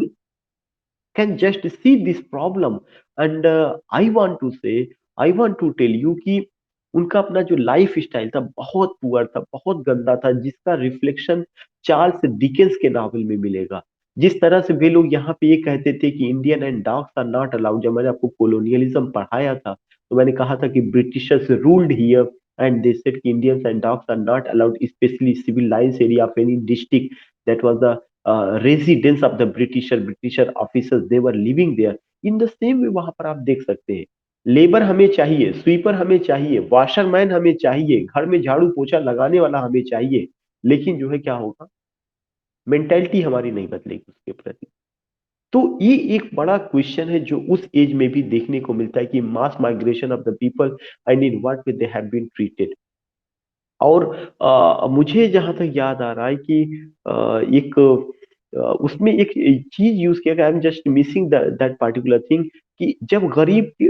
can just see this problem. And I want to say, I want to tell you कि उनका अपना जो लाइफ स्टाइल था बहुत पुअर था, बहुत गंदा था, जिसका रिफ्लेक्शन चार्ल्स डिकेंस के नॉवल में मिलेगा। जिस तरह से वे लोग यहाँ पे ये कहते थे कि Indian and dogs are not allowed. जब मैंने आपको कोलोनियलिज्म पढ़ाया था तो मैंने कहा था कि Britishers ruled here and they said कि Indians and dogs are not allowed, specially civil lines area of any district that was the residence of the Britisher officers, they were living there। In the same way वहां पर आप देख सकते हैं, लेबर हमें चाहिए, स्वीपर हमें चाहिए, वॉशरमैन हमें चाहिए, घर में झाड़ू पोछा लगाने वाला हमें चाहिए। लेकिन जो है क्या होगा, मेंटेलिटी हमारी नहीं बदलेगी उसके प्रति। तो ये एक बड़ा क्वेश्चन है जो उस एज में भी देखने को मिलता है कि mass migration of the people and in what way they have been treated. और मुझे जहां तक याद आ रहा है कि एक उसमें एक चीज यूज किया गया, I am just missing that particular thing, कि जब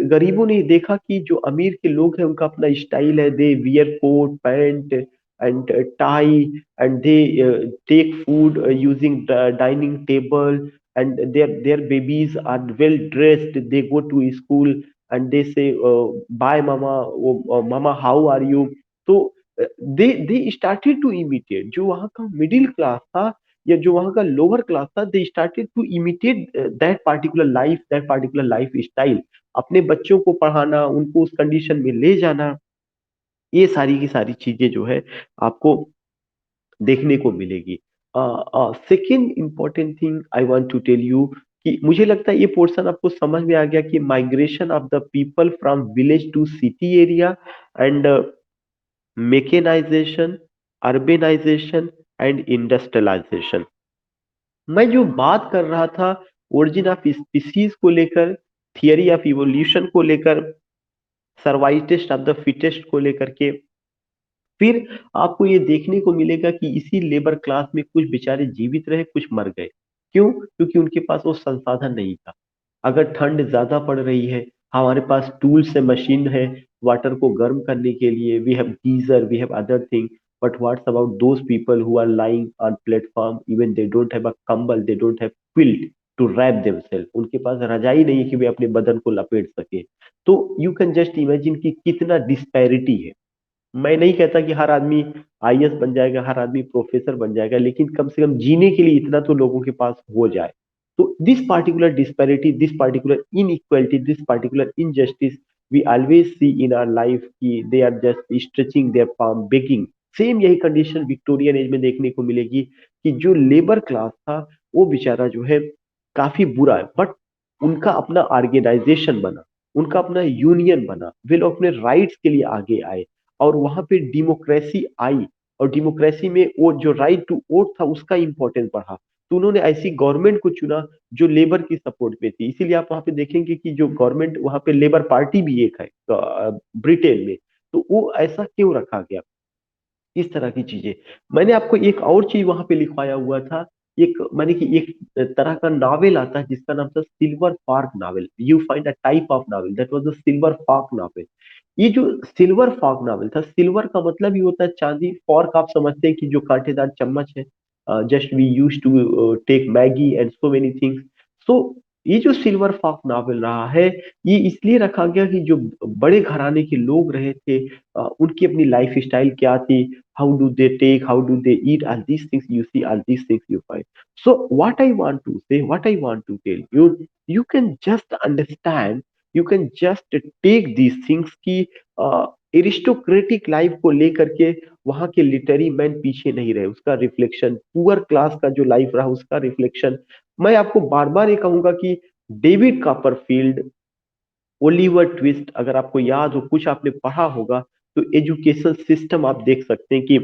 गरीबों ने देखा कि जो अमीर के लोग हैं उनका अपना स्टाइल है, they wear coat pant and tie, and they take food using dining table, and their babies are well dressed. They go to school and they say, bye mama, mama how are you. तो they started to imitate, जो वहाँ का मिडिल क्लास था या जो वहाँ का लोअर क्लास था, they started to imitate that particular life style. अपने बच्चों को पढ़ाना, उनको उस कंडीशन में ले जाना, ये सारी की सारी चीजें जो है आपको देखने को मिलेगी। Second important thing I want to tell you कि मुझे लगता है ये पोर्शन आपको समझ में आ गया कि migration of the people from village to city area and mechanisation, urbanisation and industrialisation. मैं जो बात कर रहा था ओरिजिन ऑफ स्पीसीज को लेकर, थियरी ऑफ इवोल्यूशन को लेकर, सर्वाइवल ऑफ द फिटेस्ट को लेकर के, फिर आपको ये देखने को मिलेगा कि इसी लेबर क्लास में कुछ बेचारे जीवित रहे, कुछ मर गए। क्यों? क्योंकि उनके पास वो संसाधन नहीं था। अगर ठंड ज्यादा पड़ रही है, हमारे पास टूल्स है, मशीन है वाटर को गर्म करने के लिए, we have geyser, we have other thing, but what's about those people who are lying on platform, even they don't have a कंबल, they don't have quilt to wrap themselves, उनके पास रजाई नहीं है कि वे अपने बदन को लपेट सके। तो यू कैन जस्ट इमेजिन कि कितना डिस्पैरिटी है। मैं नहीं कहता कि हर आदमी आईएएस बन जाएगा, हर आदमी प्रोफेसर बन जाएगा, लेकिन कम से कम जीने के लिए इतना तो लोगों के पास हो जाए। तो this particular disparity, this particular inequality, this particular injustice we always see in our life कि they are just stretching their palm begging. Same यही कंडीशन विक्टोरियन एज में देखने को मिलेगी कि जो लेबर क्लास था वो बेचारा जो है काफी बुरा है, बट उनका अपना ऑर्गेनाइजेशन बना, उनका अपना यूनियन बना, वे लोग अपने राइट्स के लिए आगे आए और वहां पे डेमोक्रेसी आई। और डेमोक्रेसी में वो जो राइट टू वोट था उसका इंपॉर्टेंस बढ़ा। तो उन्होंने ऐसी गवर्नमेंट को चुना जो लेबर की सपोर्ट पे थी। इसीलिए आप वहां पे देखेंगे कि जो गवर्नमेंट वहां पे लेबर पार्टी भी एक है ब्रिटेन में। तो वो ऐसा क्यों रखा गया, इस तरह की चीजें। मैंने आपको एक और चीज वहां पे लिखवाया हुआ था, एक मैंने कि एक तरह का नावल आता है जिसका नाम था silver fork novel. You find a type of novel that was the silver fork novel. ये जो सिल्वर फॉर्क नावल था, सिल्वर का मतलब ही होता है चांदी, फॉर्क आप समझते हैं कि जो कांटेदार चम्मच है, just we use to take Maggi and so many things. So ये जो सिल्वर फॉक्स नॉवेल रहा है, ये इसलिए रखा गया कि जो बड़े घराने के लोग रहे थे, उनकी अपनी लाइफ स्टाइल क्या थी, how do they take, how do they eat, all these things you see, all these things you find. So what I want to say, what I want to tell you, you can just understand, you can just take these things की एरिस्टोक्रेटिक लाइफ को लेकर के वहां के लिटरी मैन पीछे नहीं रहे, उसका रिफ्लेक्शन पुअर क्लास का जो लाइफ रहा उसका रिफ्लेक्शन। मैं आपको बार बार ये कहूंगा कि डेविड कॉपरफील्ड, ओलिवर ट्विस्ट, अगर आपको याद हो, कुछ आपने पढ़ा होगा, तो एजुकेशन सिस्टम आप देख सकते हैं कि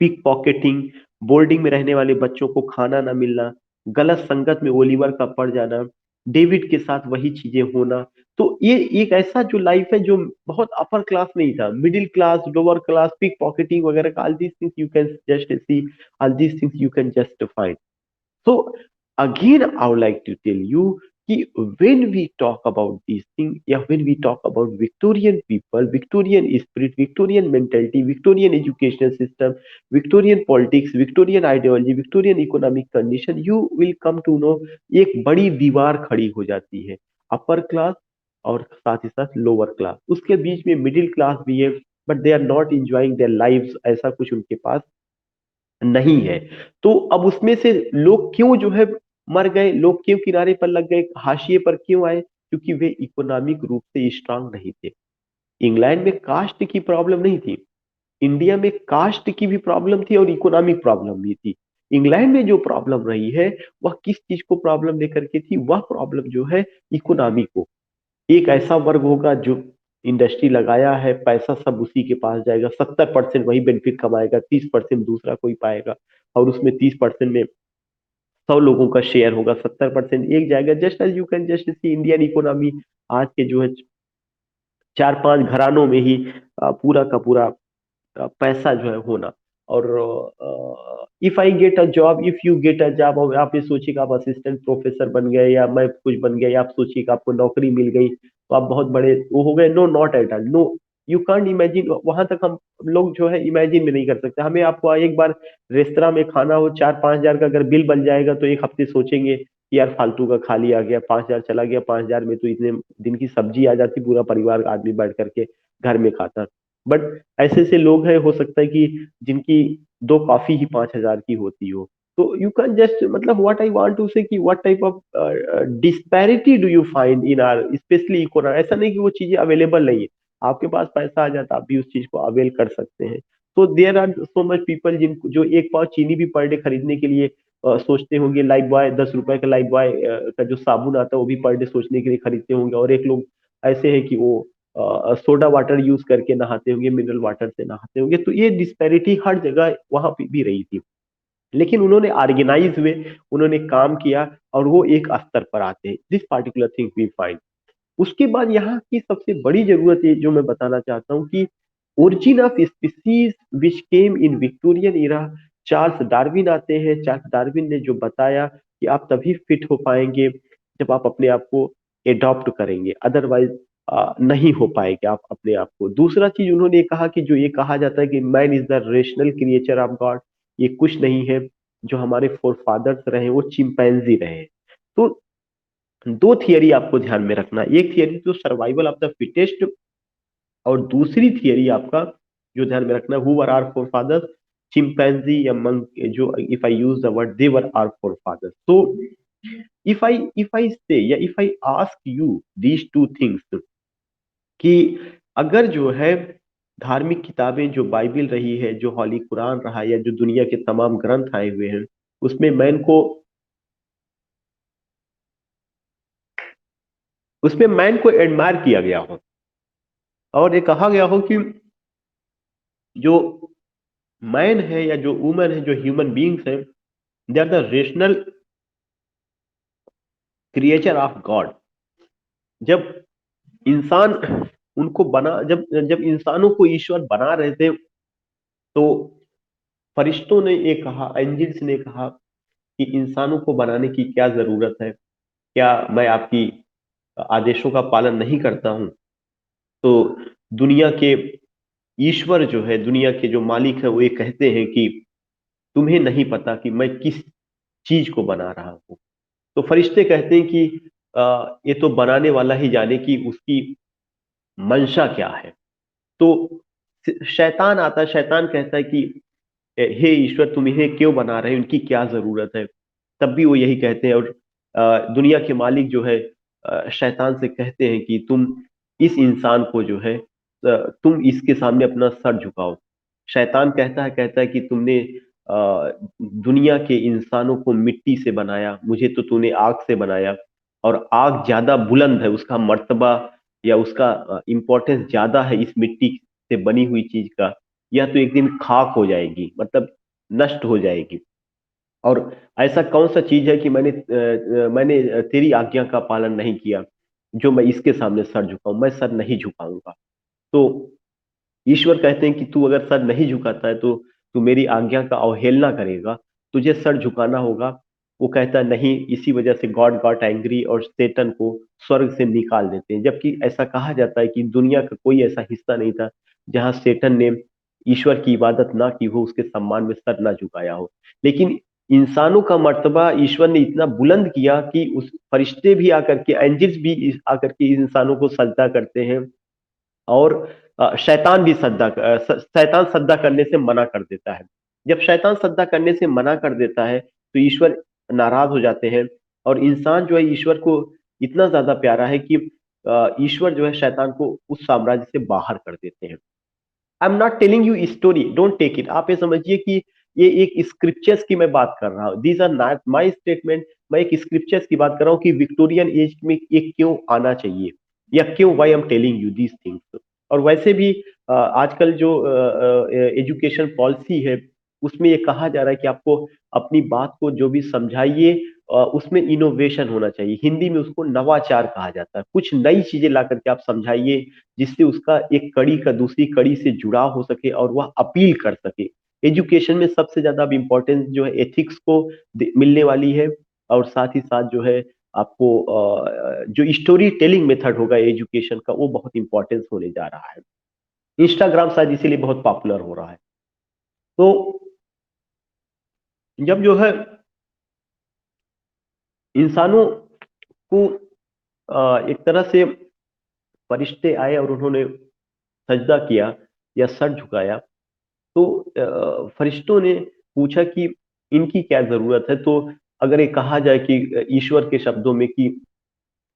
पिक पॉकेटिंग, बोर्डिंग में रहने वाले बच्चों को खाना ना मिलना, गलत संगत में ओलिवर का पड़ जाना, डेविड के साथ वही चीजें होना। तो ये एक ऐसा जो लाइफ है जो बहुत अपर क्लास नहीं था, middle class, lower class, pickpocketing वगैरह, all these things you can just see, all these things you can just find. So again, I would like to tell you कि when we talk about these things, या when we talk about Victorian people, Victorian spirit, Victorian mentality, Victorian educational system, Victorian politics, Victorian ideology, Victorian economic condition, you will come to know एक बड़ी दीवार खड़ी हो जाती है अपर क्लास और साथ ही साथ लोअर क्लास, उसके बीच में मिडिल क्लास भी है, but they are not enjoying their lives, ऐसा कुछ उनके पास नहीं है। तो अब उसमें से लोग क्यों जो है मर गए, लोग क्यों किनारे पर लग गए, हाशिए पर क्यों आए, क्योंकि वे इकोनॉमिक रूप से स्ट्रांग नहीं थे। इंग्लैंड में कास्ट की प्रॉब्लम नहीं थी, इंडिया में कास्ट की भी प्रॉब्लम थी और इकोनॉमिक प्रॉब्लम भी थी। इंग्लैंड में जो प्रॉब्लम रही है वह किस चीज को प्रॉब्लम लेकर के थी, वह प्रॉब्लम जो है इकोनॉमी को। एक ऐसा वर्ग होगा जो इंडस्ट्री लगाया है, पैसा सब उसी के पास जाएगा, 70% वही बेनिफिट कमाएगा, 30% दूसरा कोई पाएगा, और उसमें 30% में 100 लोगों का शेयर होगा, 70% एक जाएगा। Just as you can just see Indian economy, आज के जो है 4-5 घरानों में ही पूरा का पूरा पैसा जो है होना। और if I get a job, if you get a job, और आप ये सोचिए कि आप असिस्टेंट प्रोफेसर बन गए या मैं कुछ बन गया, या आप सोचिए कि आपको नौकरी मिल गई तो आप बहुत बड़े वो हो गए। No, not at all, no, you can't imagine. वहां तक हम लोग जो है इमेजिन भी नहीं कर सकते। हमें आपको एक बार रेस्तरा में खाना हो, 4-5 हजार का अगर बिल बन जाएगा तो एक हफ्ते सोचेंगे कि यार फालतू का खा लिया गया, 5,000 चला गया, 5,000 में तो इतने दिन की सब्जी आ जाती, पूरा परिवार आदमी बैठ करके घर में खाता। बट ऐसे ऐसे लोग हैं, हो सकता है कि जिनकी दो कॉफी ही 5,000 की होती हो। तो यू कैन जस्ट, मतलब व्हाट आई वांट टू से कि what type of disparity do you find in are specially economy. ऐसा नहीं कि वो चीजें अवेलेबल नहीं है, आपके पास पैसा आ जाता, आप भी उस चीज को अवेल कर सकते हैं। तो there are so much people जिन जो एक पाव चीनी भी पर डे खरीदने के लिए सोचते होंगे। लाइफ बॉय, 10 रुपए का लाइफ बॉय का जो साबुन आता है वो भी पर डे सोचने के लिए खरीदते होंगे। और एक लोग ऐसे हैं कि वो सोडा वाटर यूज करके नहाते होंगे, मिनरल वाटर से नहाते होंगे। तो ये डिस्पैरिटी हर जगह वहां पे भी रही थी, लेकिन उन्होंने ऑर्गेनाइज हुए, उन्होंने काम किया, और वो एक स्तर पर आते हैं। This particular thing we find. उसके बाद यहाँ की सबसे बड़ी जरूरत है जो मैं बताना चाहता हूँ कि origin of species which came in Victorian Ira. Charles Darwin आते हैं। चार्ल्स डार्विन ने जो बताया कि आप तभी फिट हो पाएंगे जब आप अपने आप को एडॉप्ट करेंगे, अदरवाइज नहीं हो पाएंगे आप अपने आप को। दूसरा चीज उन्होंने कहा कि जो ये कहा जाता है कि man is the rational creature of God, ये कुछ नहीं है। जो हमारे फोर फादर्स रहे वो चिंपैंजी रहे। तो दो थियरी आपको ध्यान में रखना, एक थियरी तो सर्वाइवल ऑफ द फिटेस्ट, और दूसरी थियरी आपका जो ध्यान में रखना, who were our forefathers, chimpanzee या मंक, जो if I use the word they were our forefathers. तो if I say या if I ask you these two things, कि अगर जो है धार्मिक किताबें जो बाइबिल रही है, जो हॉली कुरान रहा, या जो दुनिया के तमाम ग्रंथ आए हुए हैं, उसमें मैन को उसमें मैन को एडमायर किया गया हो, और ये कहा गया हो कि जो मैन है या जो वुमन है, जो ह्यूमन बींग्स है, they are the rational creature of God. जब इंसान उनको बना जब जब इंसानों को ईश्वर बना रहे थे, तो फरिश्तों ने ये कहा, एंजिल्स ने कहा कि इंसानों को बनाने की क्या जरूरत है, क्या मैं आपकी आदेशों का पालन नहीं करता हूं। तो दुनिया के ईश्वर जो है, दुनिया के जो मालिक है, वो ये कहते हैं कि तुम्हें नहीं पता कि मैं किस चीज को बना रहा हूं। तो फरिश्ते कहते हैं कि ये तो बनाने वाला ही जाने कि उसकी मंशा क्या है। तो शैतान आता है, शैतान कहता है कि हे ईश्वर, तुम इन्हें क्यों बना रहे हो, इनकी क्या जरूरत है। तब भी वो यही कहते हैं, और दुनिया के मालिक जो है शैतान से कहते हैं कि तुम इस इंसान को जो है तुम इसके सामने अपना सर झुकाओ। शैतान कहता है कि तुमने दुनिया के इंसानों को मिट्टी से बनाया, मुझे तो तूने आग से बनाया, और आग ज्यादा बुलंद है, उसका मर्तबा या उसका इम्पोर्टेंस ज्यादा है इस मिट्टी से बनी हुई चीज का। यह तो एक दिन खाक हो जाएगी, मतलब नष्ट हो जाएगी। और ऐसा कौन सा चीज है कि मैंने तेरी आज्ञा का पालन नहीं किया, जो मैं इसके सामने सर झुकाऊं, मैं सर नहीं झुकाऊंगा। तो ईश्वर कहते हैं कि तू अगर सर नहीं झुकाता है तो तू मेरी आज्ञा का अवहेलना करेगा, तुझे सर झुकाना होगा। वो कहता है नहीं, इसी वजह से गॉड गॉट एंग्री और सेटन को स्वर्ग से निकाल देते हैं। जबकि ऐसा कहा जाता है कि दुनिया का कोई ऐसा हिस्सा नहीं था जहां सेटन ने ईश्वर की इबादत ना की हो, उसके सम्मान में सर ना झुकाया हो। लेकिन इंसानों का मर्तबा ईश्वर ने इतना बुलंद किया कि उस फरिश्ते भी आकर के, एंजल्स भी आकर के इंसानों को सजदा करते हैं। और शैतान भी शैतान सजदा करने से मना कर देता है। जब शैतान सजदा करने से मना कर देता है तो ईश्वर नाराज हो जाते हैं, और इंसान जो है ईश्वर को इतना ज्यादा प्यारा है कि ईश्वर जो है शैतान को उस साम्राज्य से बाहर कर देते हैं। I am not telling you story, don't take it. आप ये समझिए कि ये एक स्क्रिप्चर्स की मैं बात कर रहा हूँ, these are not my statement. मैं एक स्क्रिप्चर्स की बात कर रहा हूँ कि विक्टोरियन एज में ये क्यों आना चाहिए, या क्यों, why am telling you these things. और वैसे भी आजकल जो एजुकेशन पॉलिसी है, उसमें ये कहा जा रहा है कि आपको अपनी बात को जो भी समझाइए, उसमें इनोवेशन होना चाहिए। हिंदी में उसको नवाचार कहा जाता है। कुछ नई चीजें ला करके आप समझाइए, जिससे उसका एक कड़ी का दूसरी कड़ी से जुड़ाव हो सके और वह अपील कर सके। एजुकेशन में सबसे ज्यादा अब इम्पोर्टेंस जो है एथिक्स को मिलने वाली है, और साथ ही साथ जो है आपको जो स्टोरी टेलिंग मेथड होगा एजुकेशन का, वो बहुत इंपॉर्टेंस होने जा रहा है। इंस्टाग्राम शायद इसीलिए बहुत पॉपुलर हो रहा है। तो जब जो है इंसानों को एक तरह से फरिश्ते आए और उन्होंने सजदा किया या सर झुकाया, तो फरिश्तों ने पूछा कि इनकी क्या जरूरत है। तो अगर ये कहा जाए कि ईश्वर के शब्दों में कि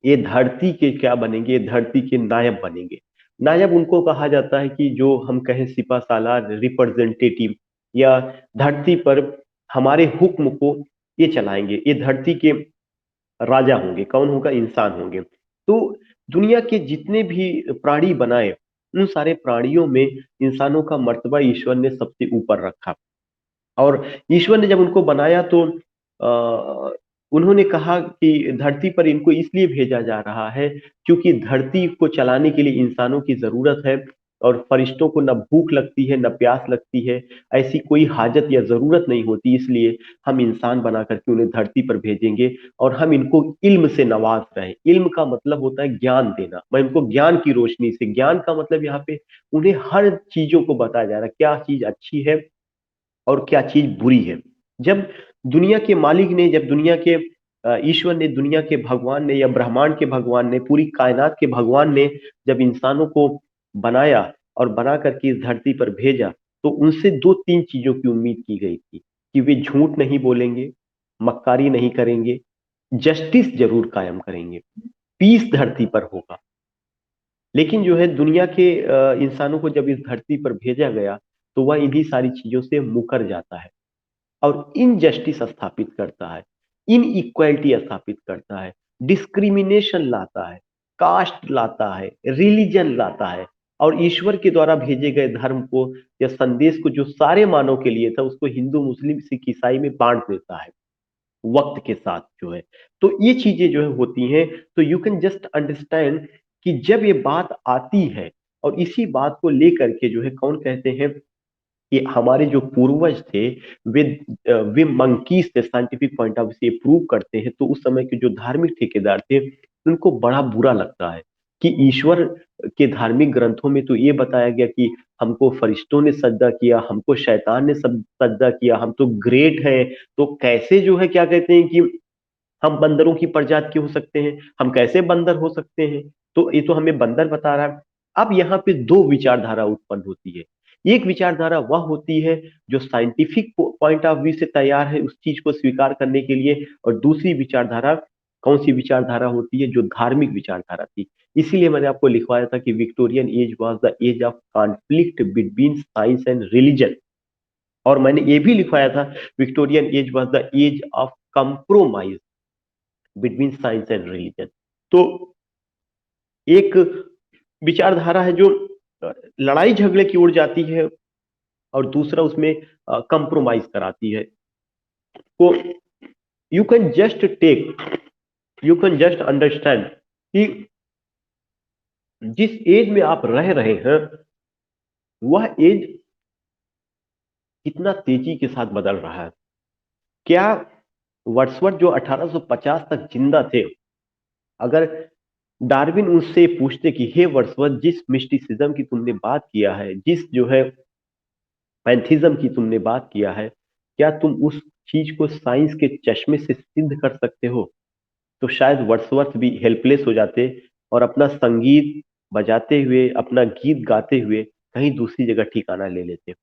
ये धरती के क्या बनेंगे, ये धरती के नायब बनेंगे। नायब उनको कहा जाता है कि जो हम कहें सिपा सालार, रिप्रेजेंटेटिव, या धरती पर हमारे हुक्म को ये चलाएंगे, ये धरती के राजा होंगे। कौन होगा? इंसान होंगे। तो दुनिया के जितने भी प्राणी बनाए, उन सारे प्राणियों में इंसानों का मर्तबा ईश्वर ने सबसे ऊपर रखा। और ईश्वर ने जब उनको बनाया तो उन्होंने कहा कि धरती पर इनको इसलिए भेजा जा रहा है क्योंकि धरती को चलाने के लिए इंसानों की जरूरत है। और फरिश्तों को न भूख लगती है, न प्यास लगती है, ऐसी कोई हाजत या जरूरत नहीं होती, इसलिए हम इंसान बना करके उन्हें धरती पर भेजेंगे। और हम इनको इल्म से नवाज रहे हैं। इल्म का मतलब होता है ज्ञान देना। मैं इनको ज्ञान की रोशनी से, ज्ञान का मतलब यहाँ पे उन्हें हर चीजों को बताया जा रहा है, क्या चीज अच्छी है और क्या चीज बुरी है। जब दुनिया के मालिक ने, जब दुनिया के ईश्वर ने, दुनिया के भगवान ने, या ब्रह्मांड के भगवान ने, पूरी कायनात के भगवान ने जब इंसानों को बनाया और बना करके इस धरती पर भेजा, तो उनसे दो तीन चीजों की उम्मीद की गई थी कि वे झूठ नहीं बोलेंगे, मक्कारी नहीं करेंगे, जस्टिस जरूर कायम करेंगे, पीस धरती पर होगा। लेकिन जो है दुनिया के इंसानों को जब इस धरती पर भेजा गया, तो वह इन्हीं सारी चीजों से मुकर जाता है और इनजस्टिस स्थापित करता है, इन इक्वालिटी स्थापित करता है, डिस्क्रिमिनेशन लाता है, कास्ट लाता है, रिलीजन लाता है। और ईश्वर के द्वारा भेजे गए धर्म को या संदेश को, जो सारे मानव के लिए था, उसको हिंदू, मुस्लिम, सिख, ईसाई में बांट देता है वक्त के साथ जो है। तो ये चीजें जो है होती हैं। तो यू कैन जस्ट अंडरस्टैंड कि जब ये बात आती है, और इसी बात को लेकर के जो है कौन कहते हैं कि हमारे जो पूर्वज थे, वे वे मंकीज थे, साइंटिफिक पॉइंट ऑफ व्यू से प्रूव करते हैं। तो उस समय के जो धार्मिक ठेकेदार थे, उनको बड़ा बुरा लगता है कि ईश्वर के धार्मिक ग्रंथों में तो ये बताया गया कि हमको फरिश्तों ने सजदा किया, हमको शैतान ने सब सजदा किया, हम तो ग्रेट हैं। तो कैसे जो है क्या कहते हैं कि हम बंदरों की प्रजाति के हो सकते हैं, हम कैसे बंदर हो सकते हैं? तो ये तो हमें बंदर बता रहा है। अब यहाँ पे दो विचारधारा उत्पन्न होती है। एक विचारधारा वह होती है जो साइंटिफिक पॉइंट ऑफ व्यू से तैयार है उस चीज को स्वीकार करने के लिए, और दूसरी विचारधारा कौन सी विचारधारा होती है? जो धार्मिक विचारधारा थी। इसीलिए मैंने आपको लिखवाया था कि Victorian age was the age of conflict between science and religion. और मैंने ये भी लिखवाया था, Victorian age was the age of compromise between science and religion. तो एक विचारधारा है जो लड़ाई झगड़े की ओर जाती है, और दूसरा उसमें कंप्रोमाइज कराती है। तो you can just take, you can just understand कि जिस एज में आप रह रहे हैं, वह एज कितना तेजी के साथ बदल रहा है। क्या वर्ड्सवर्थ जो 1850 तक जिंदा थे, अगर डार्विन उससे पूछते कि हे वर्ड्सवर्थ, जिस मिस्टिसिज्म की तुमने बात किया है, जिस जो है पैंथिज्म की तुमने बात किया है, क्या तुम उस चीज को साइंस के चश्मे से सिद्ध कर सकते हो? तो शायद वर्ड्सवर्थ भी हेल्पलेस हो जाते और अपना संगीत बजाते हुए, अपना गीत गाते हुए कहीं दूसरी जगह ठिकाना ले लेते।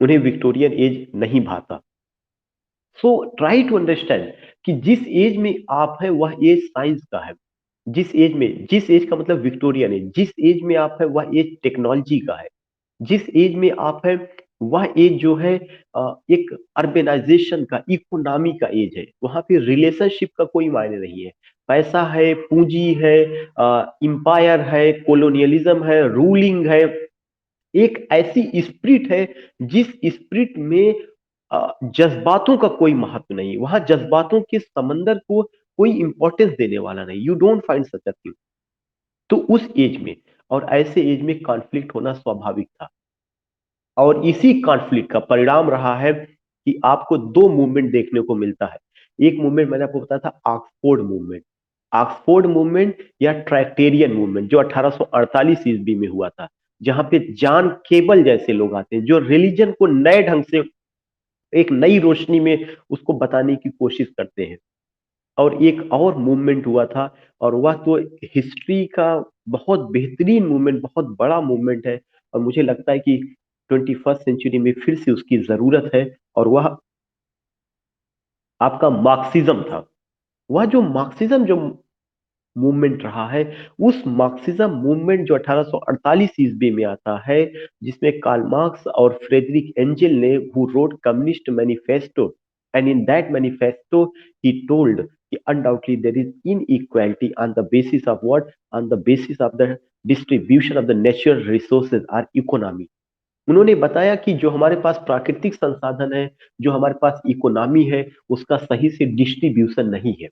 उन्हें विक्टोरियन एज नहीं भाता। सो ट्राई टू अंडरस्टैंड कि जिस एज में आप है वह एज साइंस का है। जिस एज में, जिस एज का मतलब विक्टोरियन एज, जिस एज में आप है वह एज टेक्नोलॉजी का है। जिस एज में आप है वह एज जो है एक अर्बेनाइजेशन का, इकोनॉमी का एज है। वहां पे रिलेशनशिप का कोई मायने नहीं है। पैसा है, पूंजी है, इंपायर है, कोलोनियलिज्म है, रूलिंग है। एक ऐसी स्पिरिट है जिस स्पिरिट में जज्बातों का कोई महत्व नहीं। वहां जज्बातों के समंदर को कोई इंपॉर्टेंस देने वाला नहीं। You don't find such a thing. तो उस एज में, और ऐसे एज में कॉन्फ्लिक्ट होना स्वाभाविक था। और इसी कॉन्फ्लिक्ट का परिणाम रहा है कि आपको दो मूवमेंट देखने को मिलता है। एक मूवमेंट मैंने आपको बताया था, ऑक्सफोर्ड मूवमेंट। ऑक्सफोर्ड मूवमेंट या ट्रैक्टेरियन मूवमेंट जो 1848 ईस्वी में हुआ था, जहां पे जॉन केबल जैसे लोग आते हैं जो रिलीजन को नए ढंग से, एक नई रोशनी में उसको बताने की कोशिश करते हैं। और एक और मूवमेंट हुआ था, और वह तो हिस्ट्री का बहुत बेहतरीन मूवमेंट, बहुत बड़ा मूवमेंट है, और मुझे लगता है कि 21st सेंचुरी में फिर से उसकी जरूरत है, और वह आपका मार्क्सिज्म था। वह जो मार्क्सिज्म जो मूवमेंट रहा है, उस मार्क्सिज्म मूवमेंट जो 1848 ईस्वी में आता है, जिसमें कार्ल मार्क्स और फ्रेडरिक एंजल ने who wrote communist manifesto, and in that manifesto he told कि undoubtedly there is inequality on the basis of what, on the basis of the distribution of the natural resources or economy। उन्होंने बताया कि जो हमारे पास प्राकृतिक संसाधन है, जो हमारे पास इकोनॉमी है, उसका सही से डिस्ट्रीब्यूशन नहीं है।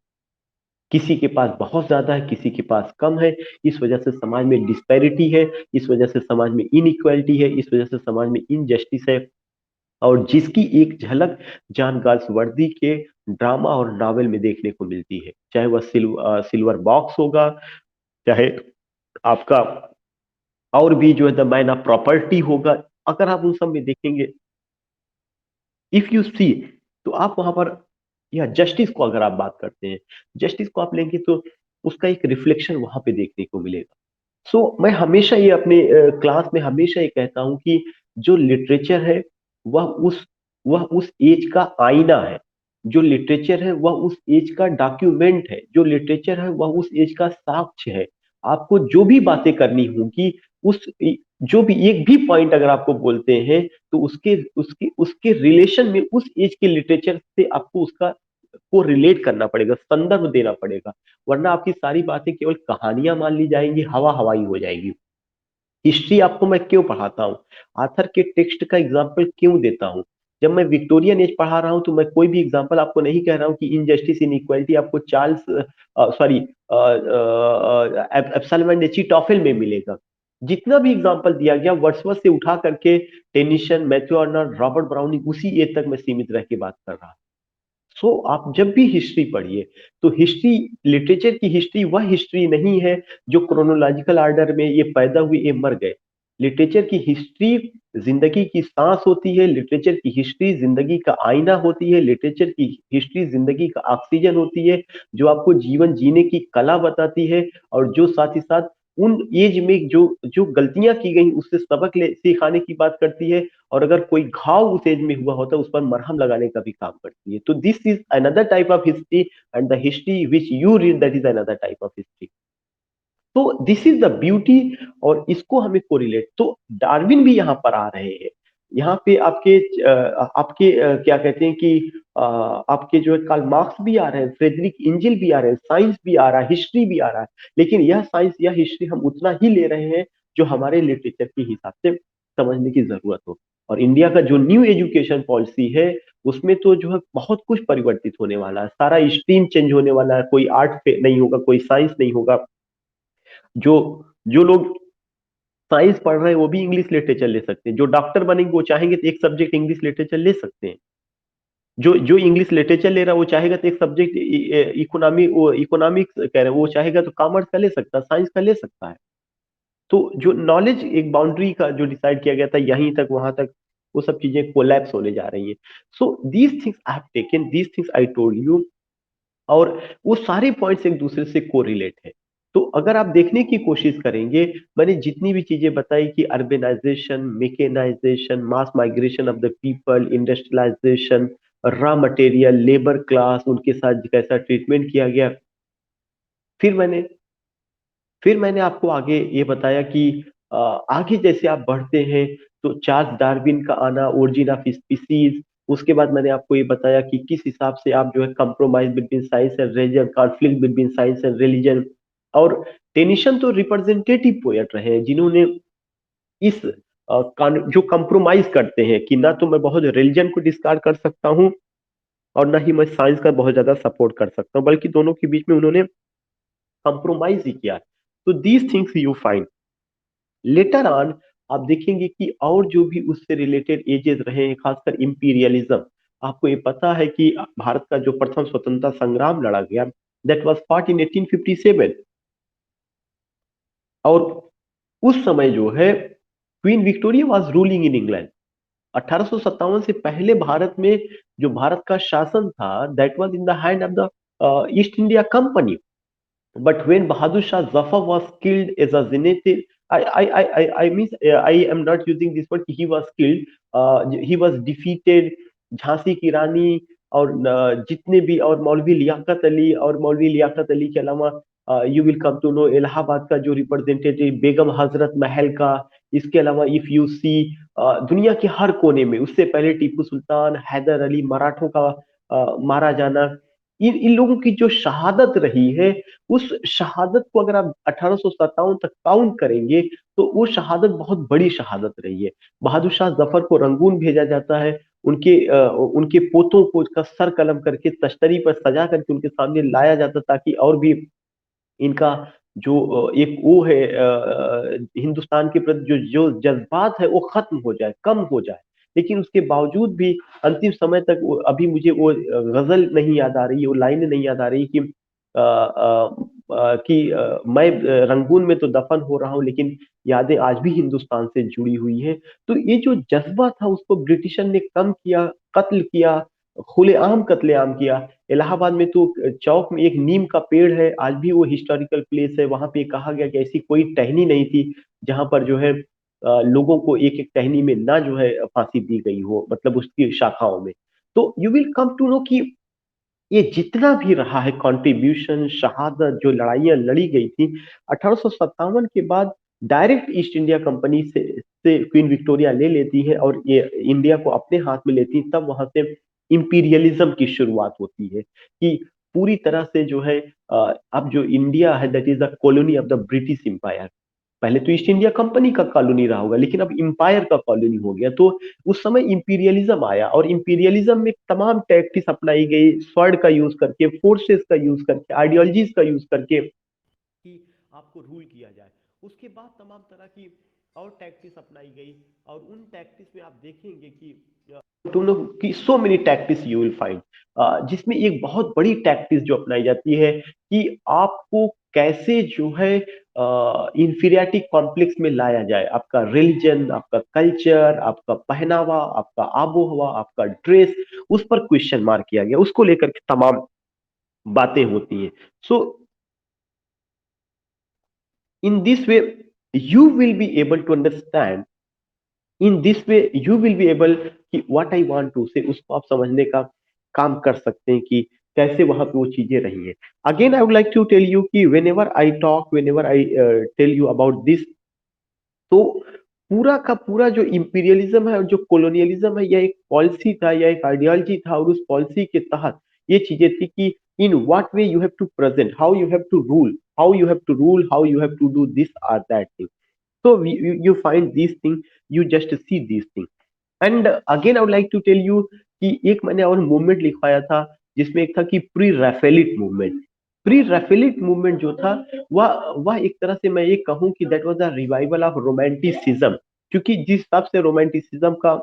किसी के पास बहुत ज्यादा है, किसी के पास कम है। इस वजह से समाज में डिस्पैरिटी है, इस वजह से समाज में इनइक्वालिटी है, इस वजह से समाज में इनजस्टिस है, और जिसकी एक झलक जॉन गाल्सवर्दी के ड्रामा और नॉवेल में देखने को मिलती है, चाहे वह सिल्वर बॉक्स होगा, चाहे आपका और भी जो है द मैन ऑफ प्रॉपर्टी होगा। अगर आप उन सब में देखेंगे, इफ यू सी, तो आप वहां पर, या जस्टिस को अगर आप बात करते हैं, जस्टिस को आप लेंगे तो उसका एक रिफ्लेक्शन वहां पे देखने को मिलेगा। मैं हमेशा ये अपने क्लास में हमेशा ये कहता हूँ कि जो लिटरेचर है, वह उस वह उस एज का आईना है। जो लिटरेचर है वह उस एज का डॉक्यूमेंट है। जो लिटरेचर है वह उस एज का साक्ष्य है। आपको जो भी बातें करनी होगी, उस जो भी एक भी पॉइंट अगर आपको बोलते हैं, तो उसके उसके उसके रिलेशन में उस एज के लिटरेचर से आपको उसका को रिलेट करना पड़ेगा, संदर्भ देना पड़ेगा, वरना आपकी सारी बातें केवल कहानियां मान ली जाएंगी, हवा हवाई हो जाएगी। हिस्ट्री आपको मैं क्यों पढ़ाता हूँ, आथर के टेक्स्ट का एग्जाम्पल क्यों देता हूँ? जब मैं विक्टोरियन एज पढ़ा रहा हूँ तो मैं कोई भी एग्जाम्पल आपको नहीं कह रहा हूँ कि इनजस्टिस इनइक्वालिटी आपको चार्ल्स सॉरी एब्सलमैन एचिटॉफेल में मिलेगा। जितना भी एग्जाम्पल दिया गया वर्ड्सवर्थ से उठा करके Tennyson, Matthew Arnold, Robert browning, उसी एज तक मैं सीमित रह के बात कर रहा हूँ। आप जब भी हिस्ट्री पढ़िए, तो हिस्ट्री, लिटरेचर की हिस्ट्री वह हिस्ट्री नहीं है जो क्रोनोलॉजिकल ऑर्डर में ये पैदा हुए ये मर गए। लिटरेचर की हिस्ट्री जिंदगी की सांस होती है, लिटरेचर की हिस्ट्री जिंदगी का आईना होती है, लिटरेचर की हिस्ट्री जिंदगी का ऑक्सीजन होती है, जो आपको जीवन जीने की कला बताती है, और जो साथ ही साथ उन एज में जो जो गलतियां की गई उससे सबक ले सिखाने की बात करती है, और अगर कोई घाव उस एज में हुआ होता है उस पर मरहम लगाने का भी काम करती है। तो this is another type of history, and the history which you read, that is another type of history. तो दिस इज द ब्यूटी, और इसको हमें कोरिलेट, तो डार्विन भी यहाँ पर आ रहे हैं। यहाँ पे क्या कहते हैं कि आपके जो है कार्ल मार्क्स भी आ रहे हैं, फ्रेडरिक इंजल भी आ रहे हैं, साइंस भी आ रहा है, हिस्ट्री भी आ रहा है। लेकिन यह साइंस या हिस्ट्री हम उतना ही ले रहे हैं जो हमारे लिटरेचर के हिसाब से समझने की जरूरत हो। और इंडिया का जो न्यू एजुकेशन पॉलिसी है, उसमें तो जो है बहुत कुछ परिवर्तित होने वाला है, सारा स्ट्रीम चेंज होने वाला है, कोई आर्ट नहीं होगा, कोई साइंस नहीं होगा। जो जो लोग साइंस पढ़ रहे हैं वो भी इंग्लिश लिटरेचर ले सकते हैं, जो डॉक्टर बनेंगे वो चाहेंगे तो एक सब्जेक्ट इंग्लिश लिटरेचर ले सकते हैं, जो जो इंग्लिश लिटरेचर ले रहा है वो चाहेगा तो एक सब्जेक्ट इकोनॉमिक्स कह रहे हैं, वो चाहेगा तो कॉमर्स का ले सकता है, साइंस का ले सकता है। तो जो नॉलेज एक बाउंड्री का जो डिसाइड किया गया था यहीं तक वहां तक, वो सब चीजें कोलैप्स होने जा रही है। So these things I have taken, these things I told you, और वो सारे पॉइंट्स एक दूसरे से कोरिलेट है। तो अगर आप देखने की कोशिश करेंगे, मैंने जितनी भी चीजें बताई कि urbanisation, mechanisation, mass migration of the people, industrialisation, raw material, labour class, उनके साथ कैसा ट्रीटमेंट किया गया, फिर मैंने फिर मैंने आपको आगे ये बताया कि आगे जैसे आप बढ़ते हैं, तो चार्ल्स डार्विन का आना, ओरिजिन ऑफ स्पीसीज, उसके बाद मैंने आपको ये बताया कि किस हिसाब से आप जो है compromise between science and religion, conflict between science and religion. और टेनिसन तो रिप्रेजेंटेटिव पोएट रहे हैं जिन्होंने इस जो कंप्रोमाइज करते हैं कि ना तो मैं बहुत रिलीजन को डिस्कार्ड कर सकता हूँ, और ना ही मैं साइंस का बहुत ज्यादा सपोर्ट कर सकता हूँ, बल्कि दोनों के बीच में उन्होंने कंप्रोमाइज ही किया। तो these things you find later on. आप देखेंगे कि और जो भी उससे रिलेटेड एजेस रहे हैं, खासकर इंपीरियलिज्म, आपको ये पता है कि भारत का जो प्रथम स्वतंत्रता संग्राम लड़ा गया, दैट वाज फॉट इन 1857। और उस समय जो है queen Victoria was ruling in England. 1857 से पहले भारत में जो भारत का शासन था, that was in the hand of the east India company. But when Bahadur Shah Zafar was killed, assassinated, I mean, I am not using this word. He was killed. He was defeated. Jhansi की रानी और जितने भी और मौलवी लियाकत अली और मौलवी लियाकत अली के अलावा you will come to know Allahabad का जो रिप्रेजेंटेटिव बेगम हजरत महल का. इसके अलावा इफ यू सी दुनिया के हर कोने में उससे पहले टीपू सुल्तान हैदर अली मराठों का मारा जाना. इन लोगों की जो शहादत रही है उस शहादत को अगर आप 1857 तक काउंट करेंगे तो वो शहादत बहुत बड़ी शहादत रही है. बहादुर शाह जफर को रंगून भेजा जाता है. उनके पोतों को का सर कलम करके तश्तरी पर सजा करके उनके सामने लाया जाता ताकि और भी इनका जो एक वो है हिंदुस्तान के प्रति जो जो जज्बात है वो खत्म हो जाए, कम हो जाए. लेकिन उसके बावजूद भी अंतिम समय तक अभी मुझे वो गजल नहीं याद आ रही, वो लाइनें नहीं याद आ रही कि मैं रंगून में तो दफन हो रहा हूँ लेकिन यादें आज भी हिंदुस्तान से जुड़ी हुई है. तो ये जो जज्बा था उसको ब्रिटिशर ने कम किया, कत्ल किया, खुलेआम कत्लेआम किया. इलाहाबाद में तो चौक में एक नीम का पेड़ है, आज भी वो हिस्टोरिकल प्लेस है. वहां पे कहा गया कि ऐसी कोई टहनी नहीं थी जहां पर जो है लोगों को एक एक टहनी में ना जो है फांसी दी गई हो, मतलब उसकी शाखाओं में. तो you will come to know कि ये जितना भी रहा है कंट्रीब्यूशन, शहादत, जो लड़ाइयां लड़ी गई थी 1857 के बाद डायरेक्ट ईस्ट इंडिया कंपनी से क्वीन विक्टोरिया ले लेती है और ये इंडिया को अपने हाथ में लेती है. तब वहां से इंपीरियलिज्म की शुरुआत होती है कि पूरी तरह से जो है अब जो इंडिया है that is the colony of the British empire. पहले तो ईस्ट इंडिया कंपनी का कॉलोनी रहा होगा लेकिन अब इंपायर का कॉलोनी हो गया. तो उस समय इंपीरियलिज्म आया और इंपीरियलिज्म में तमाम टैक्टिस अपनाई गई, स्वर्ड का यूज करके, फोर्सेस का यूज करके, आइडियोलॉजीज का यूज करके कि आपको रूल किया जाए. उसके बाद तमाम तरह की और टैक्टिस अपनाई गई और उन टैक्टिस में आप देखेंगे कि तुम लोग की so many tactics you will find. जिसमें एक बहुत बड़ी टैक्टिस जो अपनाई जाती है कि आपको कैसे जो है इंफीरियरिटी कॉम्प्लेक्स में लाया जाए. आपका रिलीजन, आपका कल्चर, आपका पहनावा, आपका आबो हवा, आपका ड्रेस, उस पर क्वेश्चन मार्क किया गया. उसको लेकर के तमाम बातें होती हैं. So in this way you will be able to understand, in this way you will be able कि what I want to say उसको आप समझने का काम कर सकते हैं कि कैसे वहां पे वो चीजें रही हैं. Again I would like to tell you कि whenever I tell you about this, तो पूरा का पूरा जो इंपीरियलिज्म है और जो कॉलोनियलिज्म है यह एक पॉलिसी था, यह एक आइडियोलॉजी था और उस पॉलिसी के तहत ये चीजें थी कि in what way you have to present, how you have to rule, how you have to do this or that thing. So you find these things, you just see these things. And again I would like to tell you कि एक मैंने और मूवमेंट लिखवाया था जिसमें एक था कि प्री रैफेलिट मूवमेंट. प्री रैफेलिट मूवमेंट जो था वह एक तरह से मैं ये कहूँ कि that was the revival of romanticism. क्योंकि जिस हिसाब से रोमांटिसिज्म का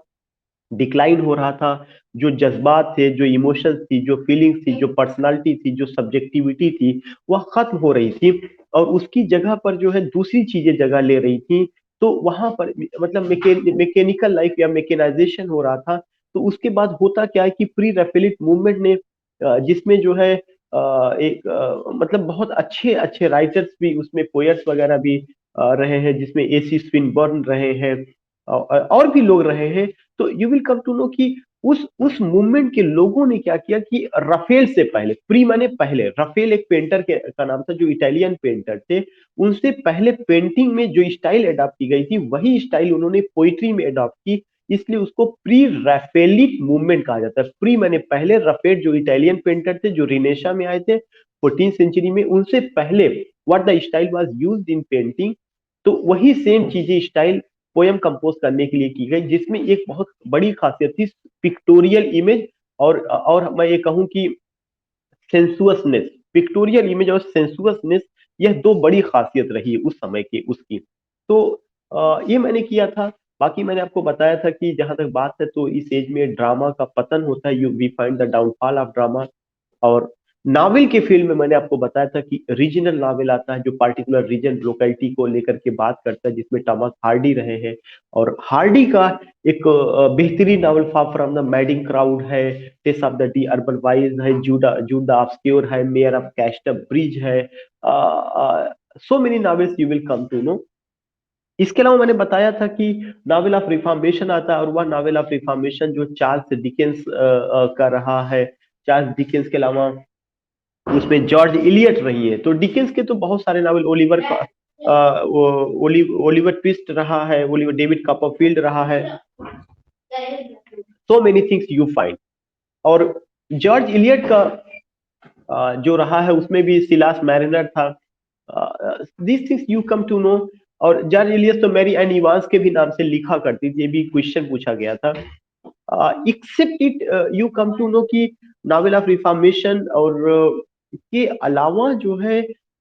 डिक्लाइन हो रहा था, जो जज्बात थे, जो इमोशंस थी, जो फीलिंग्स थी, जो पर्सनालिटी थी, जो सब्जेक्टिविटी थी, वह खत्म हो रही थी और उसकी जगह पर जो है दूसरी चीजें जगह ले रही थी. तो वहां पर मतलब मैकेनिकल लाइफ या मैकेनाइजेशन हो रहा था. तो उसके बाद होता क्या है कि प्री रैफेलिट मूवमेंट ने जिसमें जो है एक मतलब बहुत अच्छे अच्छे राइटर्स भी उसमें, पोएट्स वगैरह भी रहे हैं, जिसमें एसी स्विनबर्न रहे हैं और भी लोग रहे हैं. तो you will come to know कि उस मूवमेंट के लोगों ने क्या किया कि रफेल से पहले, प्री माने पहले, रफेल एक पेंटर का नाम था जो इटालियन पेंटर थे. उनसे पहले पेंटिंग में जो स्टाइल अडॉप्ट की गई थी वही स्टाइल उन्होंने पोइट्री में अडॉप्ट की. इसलिए उसको प्री रफेलिक मूवमेंट कहा जाता है. प्री माने पहले, रफेल जो इटालियन पेंटर थे जो रिनेशा में आए थे 14th सेंचुरी में, उनसे पहले what the style was used in painting, तो वही सेम चीजें स्टाइल पोयम कंपोज करने के लिए की गई. जिसमें एक बहुत बड़ी खासियत थी पिक्टोरियल इमेज और मैं ये कहूं कि सेंसुअसनेस. पिक्टोरियल इमेज और सेंसुअसनेस, यह दो बड़ी खासियत रही उस समय की उसकी. तो ये मैंने किया था. बाकी मैंने आपको बताया था कि जहां तक बात है तो इस एज में ड्रामा का पतन होता है, you we find the downfall of drama. और नावल के फील्ड में मैंने आपको बताया था कि रीजनल नावल आता है जो पार्टिकुलर रीजन लोकेलिटी को लेकर के बात करता है, जिसमें टॉमस हार्डी रहे हैं। और हार्डी का एक बेहतरीन novel far from the madding crowd है, Tess of the d'Urbervilles है, जूडा जूडा ऑब्सक्योर है, मेयर ऑफ कैस्टम ब्रिज है। So many novels you will come to know. इसके अलावा मैंने बताया था कि नावल ऑफ रिफॉर्मेशन आता है, और वह नावल ऑफ रिफॉर्मेशन जो चार्ल्स डिकेंस का रहा है। चार्ल्स डिकेंस के अलावा उसमें जॉर्ज इलियट रही है। तो डिकेंस के तो बहुत सारे नावल, ओलिवर का ओलिवर ट्विस्ट रहा है, ओलिवर डेविड कॉपरफील्ड रहा है। So many things you find. और जॉर्ज इलियट का जो रहा है उसमें भी सिलास मैरिनर था। This things you come to know. और जॉर्ज इलियट तो मैरी एन इवांस के भी नाम से लिखा करती थी, ये भी क्वेश्चन पूछा गया था। Except it you come to know कि नावल ऑफ रिफॉर्मेशन और के अलावा जो है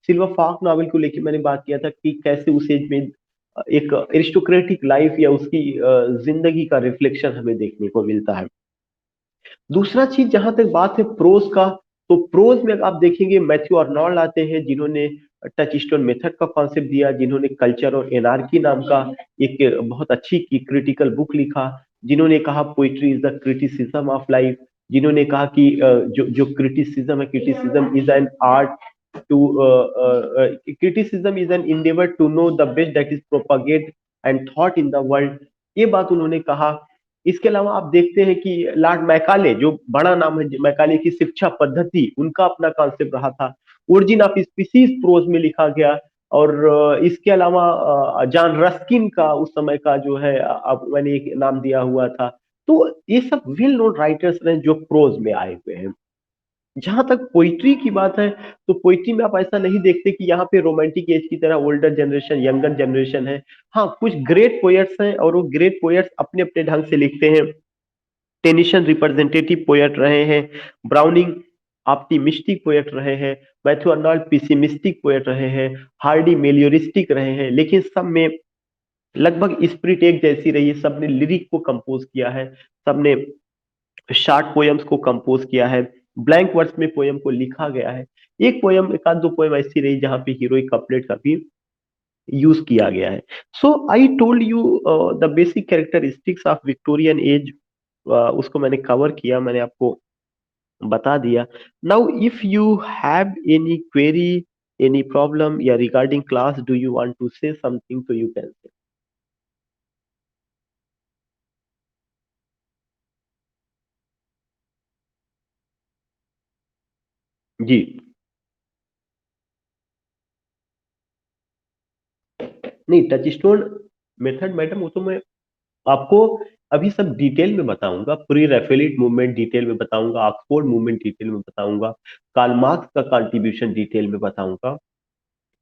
सिल्वर फॉक्स नावल को लेकर मैंने बात किया था कि कैसे उस एज में एक एरिस्टोक्रेटिक लाइफ या उसकी जिंदगी का रिफ्लेक्शन हमें देखने को मिलता है। दूसरा चीज जहां तक बात है प्रोज का, तो प्रोज में आप देखेंगे मैथ्यू अर्नोल्ड आते हैं जिन्होंने टच स्टोन मेथड का कॉन्सेप्ट दिया, जिन्होंने कल्चर और एनार्की नाम का एक बहुत अच्छी क्रिटिकल बुक लिखा, जिन्होंने कहा poetry is the criticism of life, जिन्होंने कहा कि जो जो क्रिटिसिज्म है, criticism is an art to criticism is an endeavor to know the best that is propagate and thought in the world। ये बात उन्होंने कहा। इसके अलावा आप देखते हैं कि लॉर्ड मैकाले, जो बड़ा नाम है, मैकाले की शिक्षा पद्धति, उनका अपना कॉन्सेप्ट रहा था। ओरिजिन ऑफ स्पीसीज प्रोज में लिखा गया। और इसके अलावा जॉन रस्किन का उस समय का जो है, अब मैंने एक नाम दिया हुआ था। तो ये सब वेल नोन राइटर्स हैं जो प्रोज में आए हुए हैं। जहां तक पोइट्री की बात है, तो पोइट्री में आप ऐसा नहीं देखते कि यहाँ पे रोमांटिक एज की तरह ओल्डर जनरेशन यंगर जनरेशन है। हाँ, कुछ ग्रेट पोएट्स हैं और वो ग्रेट पोएट्स अपने अपने ढंग से लिखते हैं। टेनिसन रिप्रेजेंटेटिव पोएट रहे हैं, ब्राउनिंग ऑप्टिमिस्टिक पोएट रहे हैं, मैथ्यू अर्नोल्ड पिसिमिस्टिक पोएट रहे हैं, हार्डी मेलियोरिस्टिक रहे हैं, लेकिन सब में लगभग स्पिरिट एक जैसी रही है। सबने लिरिक को कंपोज किया है, सबने शॉर्ट पोयम्स को कंपोज किया है, ब्लैंक वर्ड्स में पोयम को लिखा गया है। एक पोयम, एक आध दो पोयम ऐसी रही जहां पे हीरोइक कपलेट का भी यूज किया गया है। So I told you the basic characteristics of Victorian age. उसको मैंने कवर किया, मैंने आपको बता दिया। Now if you have any query, any problem या regarding class, do you want to say something, तो यू कैन से। जी। नहीं, टच स्टोन मेथड मैडम वो तो मैं आपको अभी सब डिटेल में बताऊंगा, प्री रैफेलिट मूवमेंट डिटेल में बताऊंगा, ऑक्सफोर्ड मूवमेंट डिटेल में बताऊंगा, कार्ल मार्क्स का कंट्रीब्यूशन डिटेल में बताऊंगा।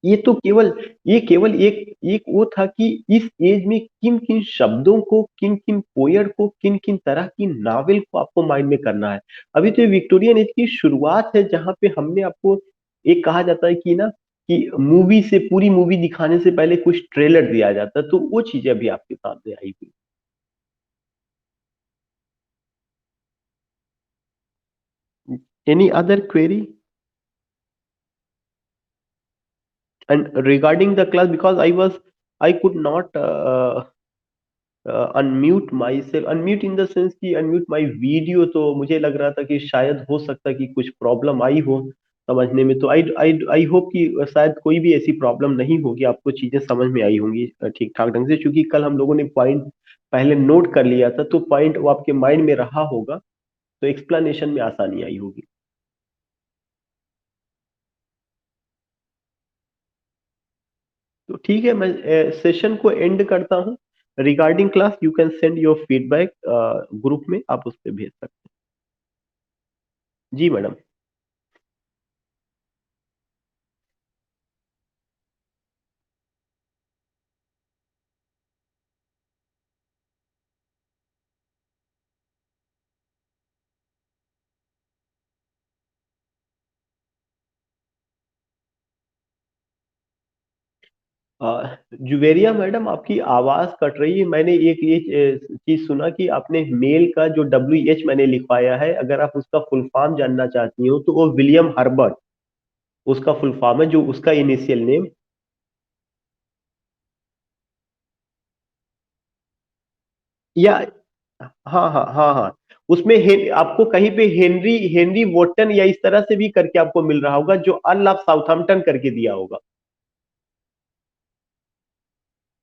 ये तो केवल, ये केवल एक एक वो था कि इस एज में किन किन शब्दों को, किन किन पोएट को, किन किन तरह की नावल को आपको माइंड में करना है। अभी तो ये विक्टोरियन एज की शुरुआत है, जहां पे हमने आपको एक कहा जाता है कि ना, कि मूवी से, पूरी मूवी दिखाने से पहले कुछ ट्रेलर दिया जाता है, तो वो चीजें अभी आपके सामने आई हुई। Any other query? And regarding the class, because I could not unmute myself, unmute in the sense कि unmute my video, तो मुझे लग रहा था कि शायद हो सकता है कि कुछ प्रॉब्लम आई हो समझने में। तो आई होप कि शायद कोई भी ऐसी प्रॉब्लम नहीं होगी, आपको चीजें समझ में आई होंगी ठीक ठाक ढंग से, क्योंकि कल हम लोगों ने पॉइंट पहले नोट कर लिया था, तो पॉइंट वो आपके माइंड में रहा होगा, तो एक्सप्लेनेशन में आसानी आई होगी। तो ठीक है, मैं सेशन को एंड करता हूँ। Regarding class you can send your feedback, group में आप उस पर भेज सकते हैं। जी मैडम। जुवेरिया मैडम, आपकी आवाज कट रही है। मैंने एक ये चीज सुना कि आपने मेल का जो WH मैंने लिखवाया है, अगर आप उसका फुल फॉर्म जानना चाहती हो तो वो विलियम हर्बर्ट उसका फुल फॉर्म है, जो उसका इनिशियल नेम। या हाँ हाँ हाँ हाँ, उसमें आपको कहीं पे हेनरी हेनरी वोटन या इस तरह से भी करके आपको मिल रहा होगा, जो अर्ल ऑफ साउथहम्पटन करके दिया होगा।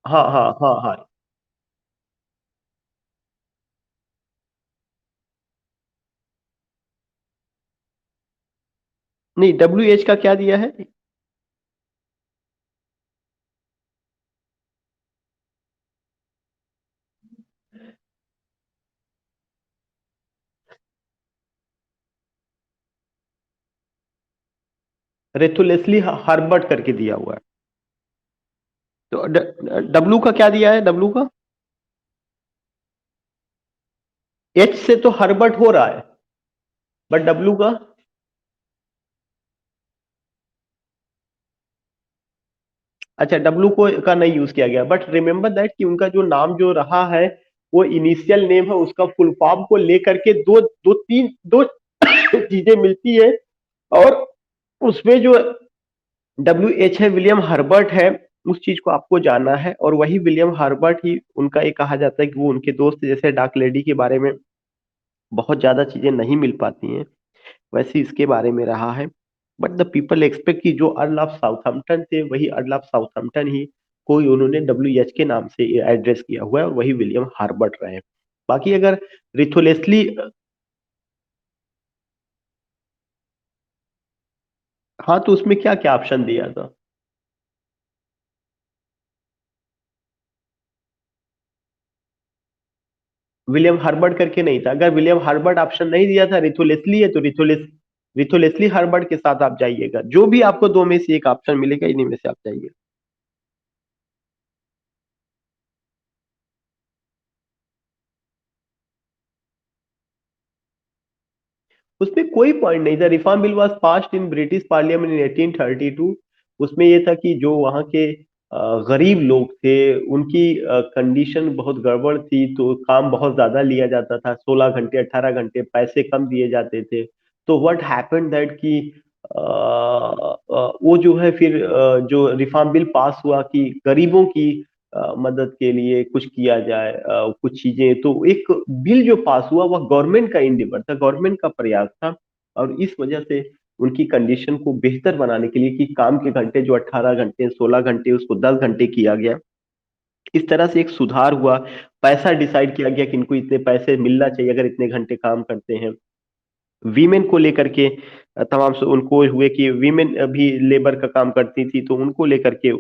हाँ हाँ हाँ हाँ। नहीं, WH का क्या दिया है? रेथुलेसली हर्बर्ट करके दिया हुआ है। तो W का क्या दिया है, W का? H से तो हर्बर्ट हो रहा है, बट W का? अच्छा, W को का नहीं यूज किया गया, बट रिमेंबर दैट कि उनका जो नाम जो रहा है, वो इनिशियल नेम है, उसका फुल फॉर्म को लेकर के दो चीजें मिलती है। और उसमें जो WH है, विलियम हर्बर्ट है, उस चीज को आपको जानना है। और वही विलियम हर्बर्ट ही उनका, ये कहा जाता है कि वो उनके दोस्त जैसे डार्क लेडी के बारे में बहुत ज्यादा चीजें नहीं मिल पाती हैं, वैसे इसके बारे में रहा है। बट द पीपल एक्सपेक्ट कि जो अर्ल ऑफ साउथहम्पटन थे, वही अर्ल ऑफ साउथहम्पटन ही कोई उन्होंने WH के नाम से एड्रेस किया हुआ है, और वही विलियम हार्बर्ट रहे। बाकी अगर रिथोलेस्ली, हाँ, तो उसमें क्या क्या ऑप्शन दिया था? विलियम हार्बर्ट करके नहीं था। अगर विलियम हार्बर्ट ऑप्शन नहीं दिया था, रिथोलेस्ली है, तो रिथोलेस्ली हार्बर्ट के साथ आप जाइएगा। जो भी आपको दो में से एक ऑप्शन मिलेगा, इन्हीं में से आप जाइए। उसमें कोई पॉइंट नहीं था। Reform bill was passed in British parliament in 1832। उसमें ये था कि जो वहाँ के गरीब लोग थे, उनकी कंडीशन बहुत गड़बड़ थी, तो काम बहुत ज्यादा लिया जाता था, 16 घंटे 18 घंटे, पैसे कम दिए जाते थे। तो व्हाट हैपेंड दैट कि वो जो है फिर जो रिफॉर्म बिल पास हुआ कि गरीबों की मदद के लिए कुछ किया जाए, कुछ चीजें। तो एक बिल जो पास हुआ, वह गवर्नमेंट का इंडिवर था, गवर्नमेंट का प्रयास था। और इस वजह से उनकी कंडीशन को बेहतर बनाने के लिए, कि काम के घंटे जो 18 घंटे 16 घंटे, उसको 10 घंटे किया गया। इस तरह से एक सुधार हुआ। पैसा डिसाइड किया गया कि इनको इतने पैसे मिलना चाहिए अगर इतने घंटे काम करते हैं। वीमेन को लेकर के तमाम उनको हुए कि वीमेन भी लेबर का काम करती थी, तो उनको लेकर के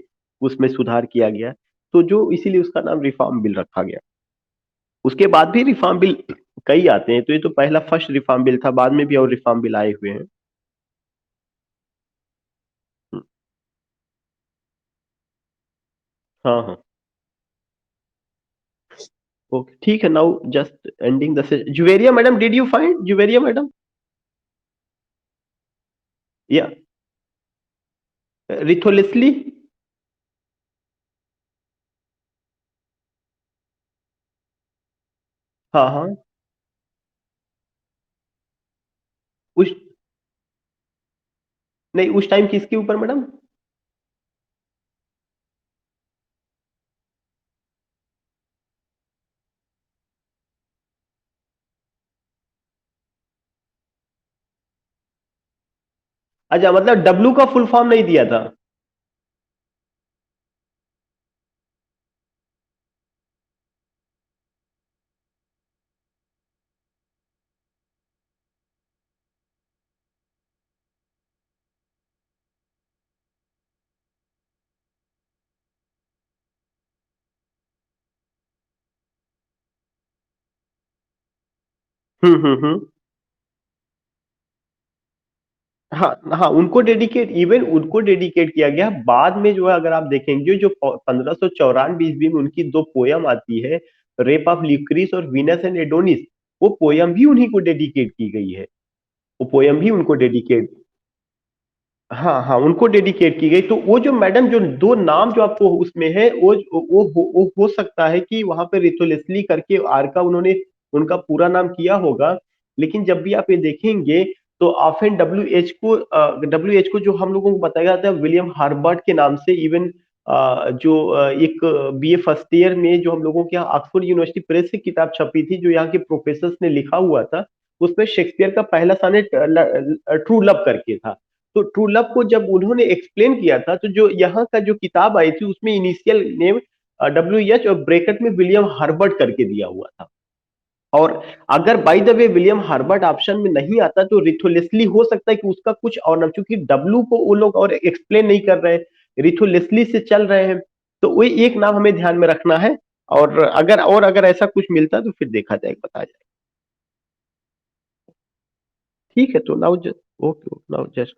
उसमें सुधार किया गया। तो जो इसीलिए उसका नाम रिफॉर्म बिल रखा गया। उसके बाद भी रिफॉर्म बिल कई आते हैं, तो ये तो पहला फर्स्ट रिफॉर्म बिल था, बाद में भी और रिफॉर्म बिल आए हुए हैं। हाँ हाँ। ओके, ठीक है। Now just ending the Juveria madam, did you find Juveria madam? या रिथोलेस्ली? हाँ हाँ। उस नहीं, उस टाइम किसके ऊपर मैडम? अच्छा, मतलब W का फुल फॉर्म नहीं दिया था? हम्म। हाँ हाँ, उनको डेडिकेट, इवन उनको डेडिकेट किया गया। बाद में जो है, अगर आप देखेंगे, जो 1594 ईस्वी में उनकी दो पोयम आती है, रेप ऑफ ल्यूक्रिस और वीनस एंड एडोनिस, वो पोयम भी उन्हीं को डेडिकेट की गई है। वो पोयम भी उनको डेडिकेट। हाँ हाँ, उनको डेडिकेट की गई। तो वो जो मैडम जो दो नाम जो आपको उसमें है, वो हो सकता है कि वहां पे रिथोलेस्ली करके आर का उन्होंने उनका पूरा नाम किया होगा। लेकिन जब भी आप ये देखेंगे तो ऑफन डब्ल्यू एच को जो हम लोगों को बताया जाता है विलियम हार्बर्ट के नाम से। इवन जो एक बीए फर्स्ट ईयर में जो हम लोगों के यहाँ ऑक्सफोर्ड यूनिवर्सिटी प्रेस से किताब छपी थी जो यहाँ के प्रोफेसर ने लिखा हुआ था, उसमें शेक्सपियर का पहला सॉनेट ट्रू लव करके था। तो ट्रू लव को जब उन्होंने एक्सप्लेन किया था तो जो यहाँ का जो किताब आई थी उसमें इनिशियल नेम डब्ल्यू एच और ब्रैकेट में विलियम हर्बर्ट करके दिया हुआ था। और अगर by the way William Herbert option में नहीं आता तो रिथोलेस्ली हो सकता है कि उसका कुछ और नाम, क्योंकि डब्लू को वो लोग और एक्सप्लेन नहीं कर रहे हैं, रिथोलेस्ली से चल रहे हैं। तो वही एक नाम हमें ध्यान में रखना है। और अगर ऐसा कुछ मिलता तो फिर देखा जाएगा, बताया जाएगा। ठीक है, तो नाउ ओके, नाउ जस्ट